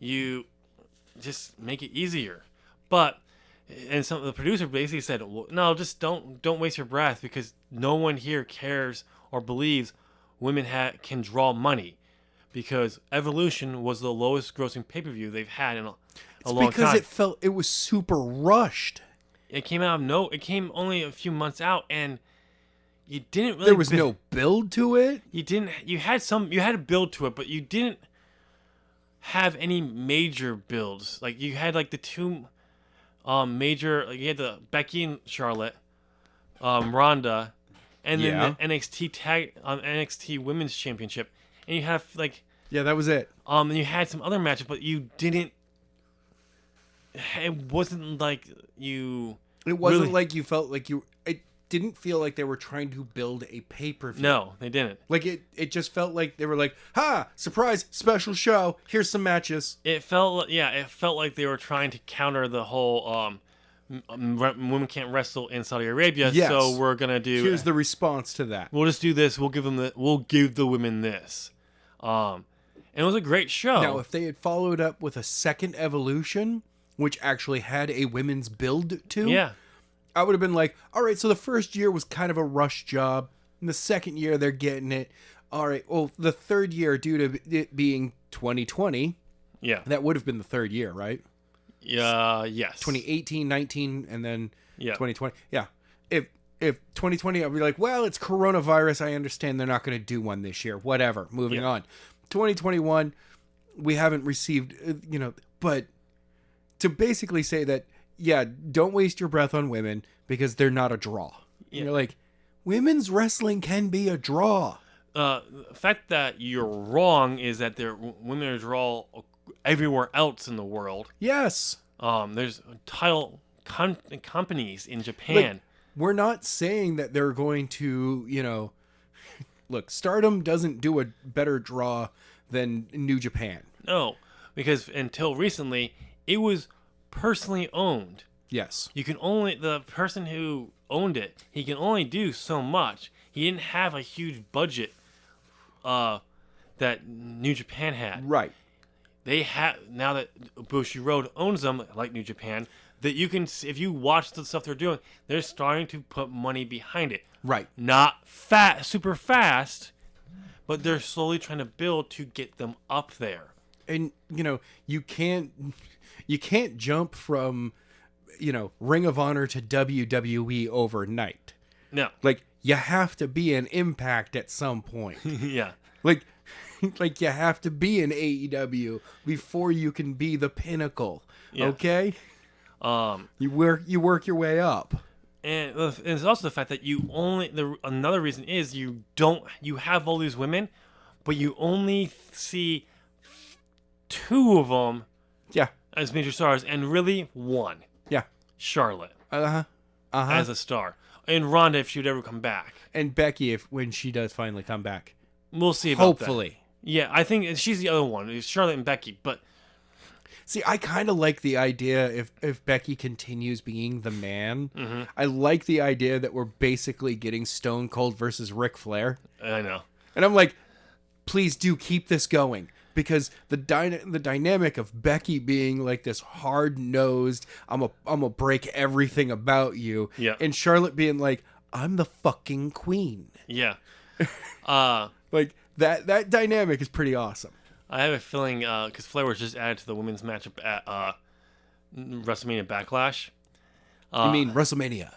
Speaker 2: you just make it easier. But the producer basically said, well, no, just don't waste your breath because no one here cares or believes women can draw money because Evolution was the lowest grossing pay-per-view they've had in a long time.
Speaker 1: Because it was super rushed.
Speaker 2: It came it came only a few months out and you didn't really.
Speaker 1: There was no build to it.
Speaker 2: You had a build to it, but you didn't have any major builds. Like you had like the 2 major, like you had the Becky and Charlotte, Ronda, and then the NXT Women's Championship, and you have like
Speaker 1: that was it.
Speaker 2: And you had some other matches, but you didn't. It wasn't like you.
Speaker 1: It wasn't like you felt like you. It didn't feel like they were trying to build a pay-per-view.
Speaker 2: No, they didn't.
Speaker 1: Like it just felt like they were like, "Ha! Surprise! Special show! Here's some matches."
Speaker 2: It felt like they were trying to counter the whole women can't wrestle in Saudi Arabia, so we're gonna do.
Speaker 1: Here's the response to that.
Speaker 2: We'll just do this. We'll give the women this. And it was a great show.
Speaker 1: Now, if they had followed up with a second Evolution, which actually had a women's build to, I would have been like, all right, so the first year was kind of a rush job. And the second year, they're getting it. All right, well, the third year, due to it being 2020,
Speaker 2: Yeah.
Speaker 1: that would have been the third year, right?
Speaker 2: Yes.
Speaker 1: 2018, 19, and then
Speaker 2: Yeah.
Speaker 1: 2020. Yeah. If 2020, I'd be like, well, it's coronavirus. I understand they're not going to do one this year. Whatever. Moving on. 2021, we haven't received, but to basically say that, yeah, don't waste your breath on women because they're not a draw.
Speaker 2: Yeah.
Speaker 1: You're like, women's wrestling can be a draw.
Speaker 2: The fact that you're wrong is that women are a draw everywhere else in the world.
Speaker 1: Yes.
Speaker 2: There's title companies in Japan.
Speaker 1: We're not saying that they're going to, look, Stardom doesn't do a better draw than New Japan.
Speaker 2: No, because until recently, it was personally owned.
Speaker 1: Yes.
Speaker 2: The person who owned it, he can only do so much. He didn't have a huge budget that New Japan had.
Speaker 1: Right.
Speaker 2: They have, now that Bushiroad owns them, like New Japan, that you can, if you watch the stuff they're doing, they're starting to put money behind it.
Speaker 1: Right.
Speaker 2: Not super fast, but they're slowly trying to build to get them up there.
Speaker 1: And you can't jump from Ring of Honor to WWE overnight.
Speaker 2: No.
Speaker 1: Like, you have to be an Impact at some point.
Speaker 2: Yeah.
Speaker 1: Like you have to be an AEW before you can be the Pinnacle.
Speaker 2: Yeah.
Speaker 1: Okay? You work your way up.
Speaker 2: And it's also the fact that another reason is you have all these women, but you only see 2 of them as major stars, and really 1.
Speaker 1: Yeah.
Speaker 2: Charlotte.
Speaker 1: Uh-huh.
Speaker 2: As a star. And Ronda if she'd ever come back.
Speaker 1: And Becky when she does finally come back.
Speaker 2: We'll see about
Speaker 1: Hopefully.
Speaker 2: that. Yeah, I think she's the other one. It's Charlotte and Becky, but
Speaker 1: see, I kind of like the idea if Becky continues being the man.
Speaker 2: Mm-hmm.
Speaker 1: I like the idea that we're basically getting Stone Cold versus Ric Flair.
Speaker 2: I know.
Speaker 1: And I'm like, please do keep this going. Because the dynamic of Becky being like this hard-nosed, I'm a break everything about you.
Speaker 2: Yeah.
Speaker 1: And Charlotte being like, I'm the fucking queen.
Speaker 2: Yeah.
Speaker 1: Like, that dynamic is pretty awesome.
Speaker 2: I have a feeling, because Flair was just added to the women's matchup at WrestleMania Backlash.
Speaker 1: You mean WrestleMania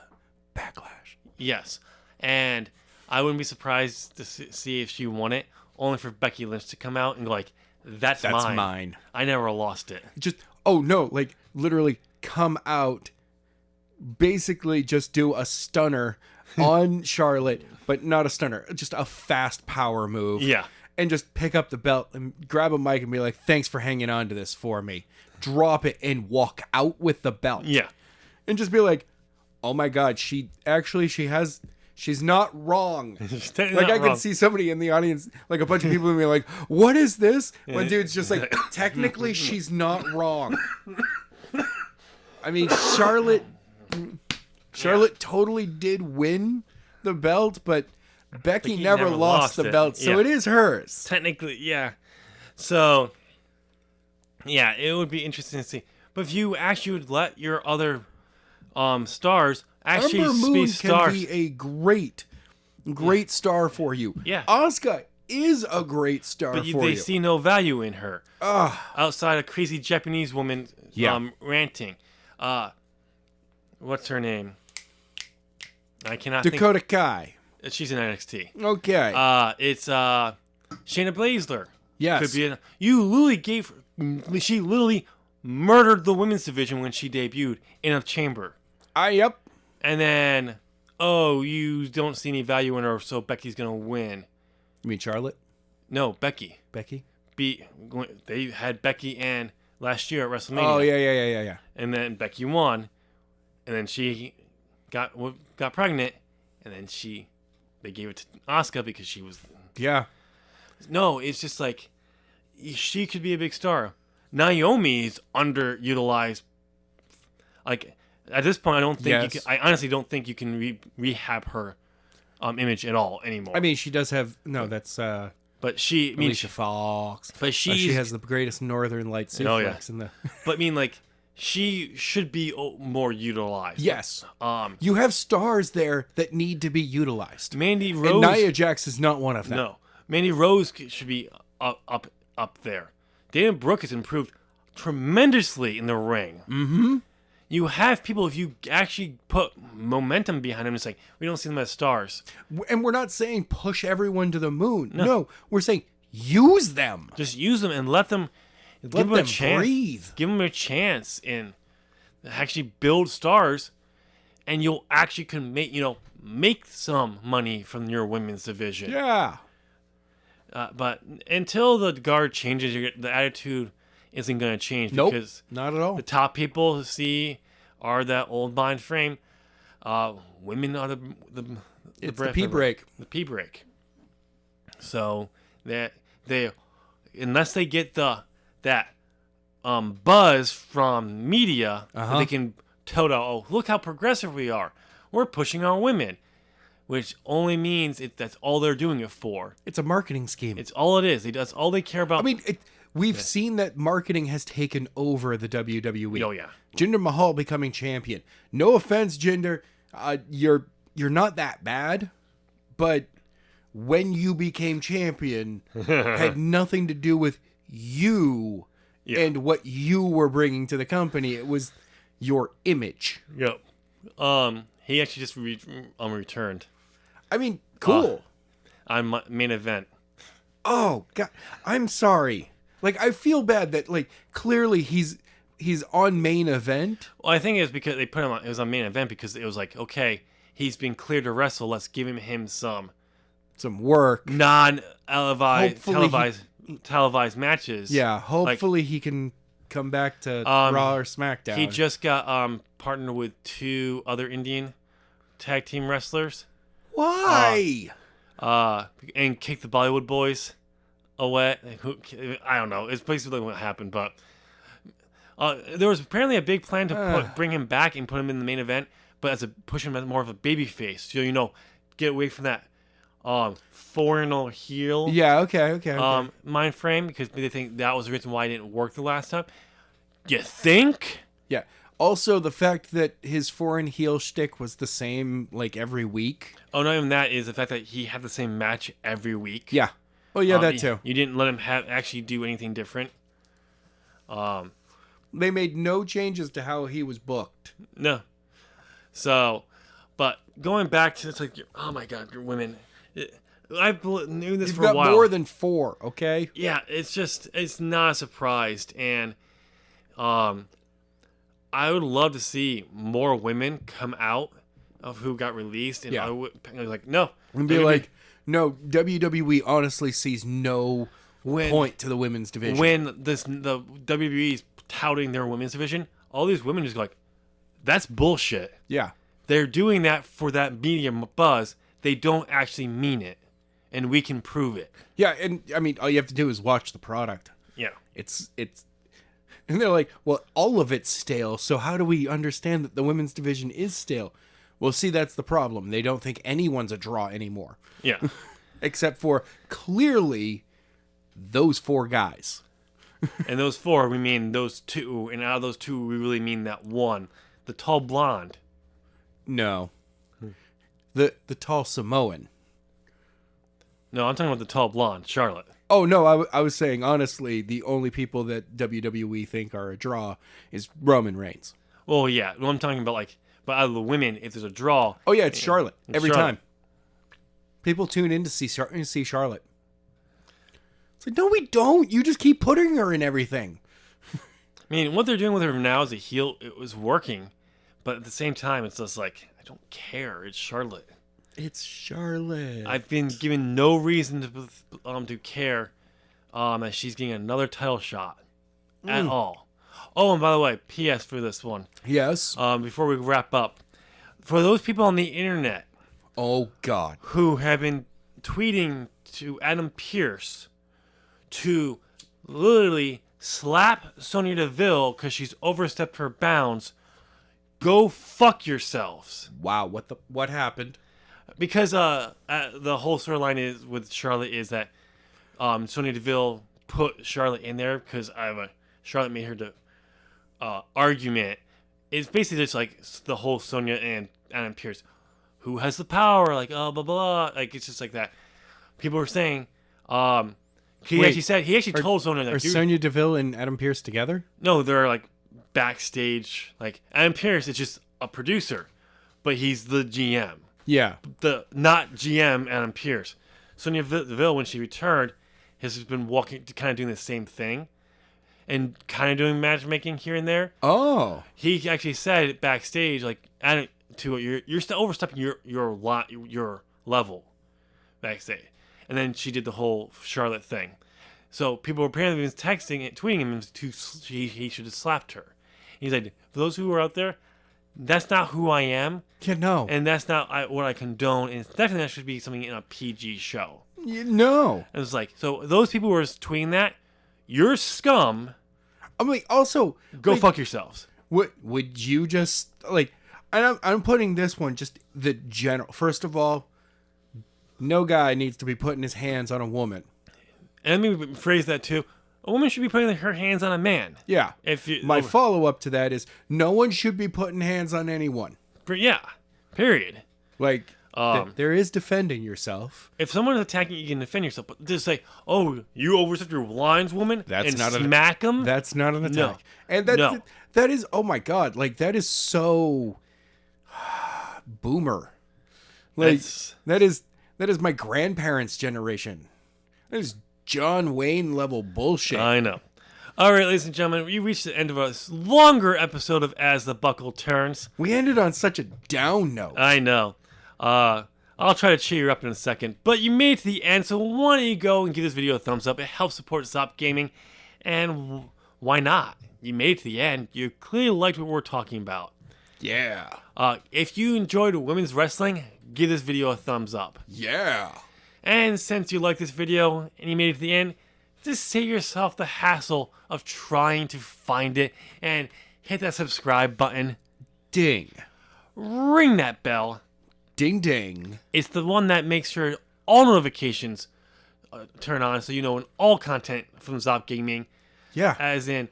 Speaker 1: Backlash?
Speaker 2: Yes. And I wouldn't be surprised to see if she won it, only for Becky Lynch to come out and go like, that's mine. I never lost it.
Speaker 1: Just, oh no, like, literally come out, basically just do a stunner on Charlotte, but not a stunner, just a fast power move.
Speaker 2: Yeah.
Speaker 1: And just pick up the belt and grab a mic and be like, thanks for hanging on to this for me. Drop it and walk out with the belt.
Speaker 2: Yeah.
Speaker 1: And just be like, oh my God, she's not wrong. Like, I could see somebody in the audience, like a bunch of people, and be like, what is this? One dude's just like, technically, she's not wrong. I mean, Charlotte totally did win the belt, but Becky never lost the belt, so it is hers.
Speaker 2: Technically, yeah. So, yeah, it would be interesting to see. But if you actually would let your other stars actually
Speaker 1: Ember Moon
Speaker 2: be stars,
Speaker 1: can be a great star for you.
Speaker 2: Yeah.
Speaker 1: Asuka is a great star
Speaker 2: but
Speaker 1: for
Speaker 2: they
Speaker 1: you.
Speaker 2: see no value in her. Outside a crazy Japanese woman ranting. What's her name? I cannot
Speaker 1: Dakota Kai.
Speaker 2: She's in NXT.
Speaker 1: Okay.
Speaker 2: It's Shayna Baszler.
Speaker 1: Yes.
Speaker 2: Could be she literally murdered the women's division when she debuted in a chamber.
Speaker 1: Yep.
Speaker 2: And then, you don't see any value in her, so Becky's gonna win.
Speaker 1: You mean Charlotte?
Speaker 2: No, Becky.
Speaker 1: Becky?
Speaker 2: They had Becky and last year at WrestleMania.
Speaker 1: Oh yeah.
Speaker 2: And then Becky won, and then she got pregnant, and then they gave it to Asuka because she was.
Speaker 1: Yeah.
Speaker 2: No, it's just like she could be a big star. Naomi's underutilized. Like at this point, I don't think I honestly don't think you can rehab her image at all anymore.
Speaker 1: I mean, she does have that's.
Speaker 2: But
Speaker 1: Alicia Fox.
Speaker 2: But
Speaker 1: she has the greatest Northern Light suplex in the.
Speaker 2: But I mean, like she should be more utilized.
Speaker 1: Yes. You have stars there that need to be utilized.
Speaker 2: Mandy Rose.
Speaker 1: And Nia Jax is not one of them.
Speaker 2: No. Mandy Rose should be up there. Dana Brooke has improved tremendously in the ring.
Speaker 1: Mm-hmm.
Speaker 2: You have people, if you actually put momentum behind them, it's like, we don't see them as stars.
Speaker 1: And we're not saying push everyone to the moon. No, we're saying use them.
Speaker 2: Just use them and let them
Speaker 1: give them a chance. Breathe.
Speaker 2: Give them a chance and actually build stars, and you'll actually can make some money from your women's division.
Speaker 1: Yeah.
Speaker 2: But until the guard changes, the attitude isn't going to change.
Speaker 1: Nope,
Speaker 2: because
Speaker 1: not at all.
Speaker 2: The top people are that old mind frame. Women are the
Speaker 1: P break.
Speaker 2: The P break. So that they unless they get that buzz from media, that they can tell, oh, look how progressive we are. We're pushing our women. Which only means that's all they're doing it for.
Speaker 1: It's a marketing scheme.
Speaker 2: It's all it is. That's all they care about.
Speaker 1: I mean, we've seen that marketing has taken over the WWE.
Speaker 2: Oh, yeah.
Speaker 1: Jinder Mahal becoming champion. No offense, Jinder. You're not that bad. But when you became champion, had nothing to do with you and what you were bringing to the company. It was your image.
Speaker 2: Yep. He actually just returned.
Speaker 1: I mean, cool.
Speaker 2: On main event.
Speaker 1: Oh God, I'm sorry. Like, I feel bad that clearly he's on main event.
Speaker 2: Well, I think it was because they put him on. It was on main event because it was like, okay, he's been cleared to wrestle. Let's give him some
Speaker 1: work,
Speaker 2: televised matches.
Speaker 1: Yeah, hopefully he can come back to Raw or SmackDown.
Speaker 2: He just got partnered with 2 other Indian tag team wrestlers.
Speaker 1: Why?
Speaker 2: And kicked the Bollywood boys away. I don't know. It's basically what happened, but there was apparently a big plan to bring him back and put him in the main event, but push him as more of a baby face. So, get away from that foreign or heel.
Speaker 1: Yeah, okay.
Speaker 2: Mind frame, because they think that was the reason why it didn't work the last time. You think?
Speaker 1: Yeah. Also, the fact that his foreign heel shtick was the same every week.
Speaker 2: Oh, not even that, is the fact that he had the same match every week.
Speaker 1: Yeah. Oh, yeah, that too.
Speaker 2: You didn't let him actually do anything different.
Speaker 1: They made no changes to how he was booked.
Speaker 2: No. So, but going back to, it's like, oh my God, you're women. I knew this for a while.
Speaker 1: You've got more than 4, okay?
Speaker 2: Yeah, it's not a surprise. And I would love to see more women come out of who got released. And I was like, no.
Speaker 1: And be like, no, WWE honestly sees no point to the women's division.
Speaker 2: When the WWE is touting their women's division, all these women just go like, that's bullshit.
Speaker 1: Yeah.
Speaker 2: They're doing that for that media buzz. They don't actually mean it. And we can prove it.
Speaker 1: Yeah, and I mean, all you have to do is watch the product.
Speaker 2: Yeah.
Speaker 1: It's and they're like, well, all of it's stale, so how do we understand that the women's division is stale? Well, see, that's the problem. They don't think anyone's a draw anymore.
Speaker 2: Yeah.
Speaker 1: Except for, clearly, those 4 guys.
Speaker 2: And those 4, we mean those 2. And out of those 2, we really mean that one. The tall blonde.
Speaker 1: No. The tall Samoan.
Speaker 2: No, I'm talking about the tall blonde, Charlotte.
Speaker 1: Oh, no, I was saying, honestly, the only people that WWE think are a draw is Roman Reigns.
Speaker 2: Well, yeah. Well, I'm talking about, but out of the women, if there's a draw...
Speaker 1: Oh, yeah, it's Charlotte. Every time. People tune in to see Charlotte. It's like, no, we don't. You just keep putting her in everything.
Speaker 2: I mean, what they're doing with her now as a heel, it was working. But at the same time, it's just like, I don't care. It's Charlotte.
Speaker 1: It's Charlotte.
Speaker 2: I've been given no reason to care that she's getting another title shot at all. Oh, and by the way, P.S. for this one.
Speaker 1: Yes.
Speaker 2: Before we wrap up, for those people on the internet,
Speaker 1: oh God,
Speaker 2: who have been tweeting to Adam Pearce to literally slap Sonya Deville because she's overstepped her bounds, go fuck yourselves.
Speaker 1: Wow, what happened?
Speaker 2: Because the whole storyline is with Charlotte is that Sonya Deville put Charlotte in there because Charlotte made her to argument is basically just like the whole Sonya and Adam Pearce, who has the power, like blah blah, like it's just like that. People were saying, he actually told Sonya like,
Speaker 1: are Sonya Deville and Adam Pearce together?
Speaker 2: no, they're like backstage. Like Adam Pearce is just a producer, but he's the GM.
Speaker 1: Yeah.
Speaker 2: The not GM Adam Pearce. Sonya Deville, when she returned, has been kind of doing the same thing, and kind of doing matchmaking here and there.
Speaker 1: Oh.
Speaker 2: He actually said backstage, like, you're still overstepping your level backstage, and then she did the whole Charlotte thing. So people were apparently texting and tweeting him he should have slapped her. He's like, for those who are out there, that's not who I am.
Speaker 1: Yeah, no.
Speaker 2: And that's not what I condone. And definitely that should be something in a PG show.
Speaker 1: No.
Speaker 2: And it's like, so those people who were tweeting that, you're scum.
Speaker 1: I'm like, also,
Speaker 2: go
Speaker 1: like,
Speaker 2: fuck yourselves.
Speaker 1: Would you just, like, I'm putting this one just the general. First of all, no guy needs to be putting his hands on a woman.
Speaker 2: And let me phrase that too. A woman should be putting her hands on a man.
Speaker 1: Yeah. My follow-up to that is no one should be putting hands on anyone.
Speaker 2: Yeah. Period.
Speaker 1: Like, there is defending yourself.
Speaker 2: If someone is attacking you, you can defend yourself. But just say, "Oh, you overstepped your lines, woman,"
Speaker 1: That's
Speaker 2: and
Speaker 1: not
Speaker 2: smack them.
Speaker 1: That's not an attack.
Speaker 2: No.
Speaker 1: And that is, oh my god, like that is so boomer. Like that is my grandparents' generation. That is John Wayne level bullshit.
Speaker 2: I know. All right, ladies and gentlemen, we reached the end of a longer episode of As the Buckle Turns.
Speaker 1: We ended on such a down note.
Speaker 2: I know. I'll try to cheer you up in a second. But you made it to the end, so why don't you go and give this video a thumbs up? It helps support Zop Gaming. And why not? You made it to the end. You clearly liked what we're talking about.
Speaker 1: Yeah.
Speaker 2: If you enjoyed women's wrestling, give this video a thumbs up.
Speaker 1: Yeah.
Speaker 2: And since you liked this video and you made it to the end, just save yourself the hassle of trying to find it and hit that subscribe button.
Speaker 1: Ding.
Speaker 2: Ring that bell.
Speaker 1: Ding ding.
Speaker 2: It's the one that makes sure all notifications turn on, so you know when all content from Zop Gaming,
Speaker 1: Yeah.
Speaker 2: as in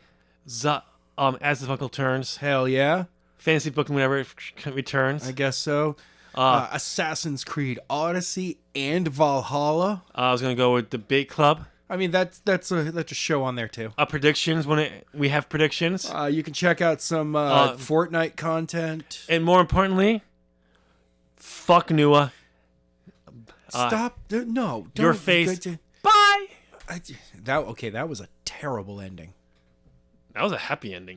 Speaker 2: As the Buckle Turns,
Speaker 1: Hell yeah.
Speaker 2: Fantasy Booking, whenever it returns.
Speaker 1: I guess so. Assassin's Creed Odyssey and Valhalla.
Speaker 2: I was gonna go with Debate Club.
Speaker 1: I mean, that's a show on there too.
Speaker 2: Predictions we have predictions.
Speaker 1: You can check out some Fortnite content.
Speaker 2: And more importantly, fuck Nua.
Speaker 1: Stop! No, don't.
Speaker 2: Your face. Bye.
Speaker 1: That was a terrible ending.
Speaker 2: That was a happy ending.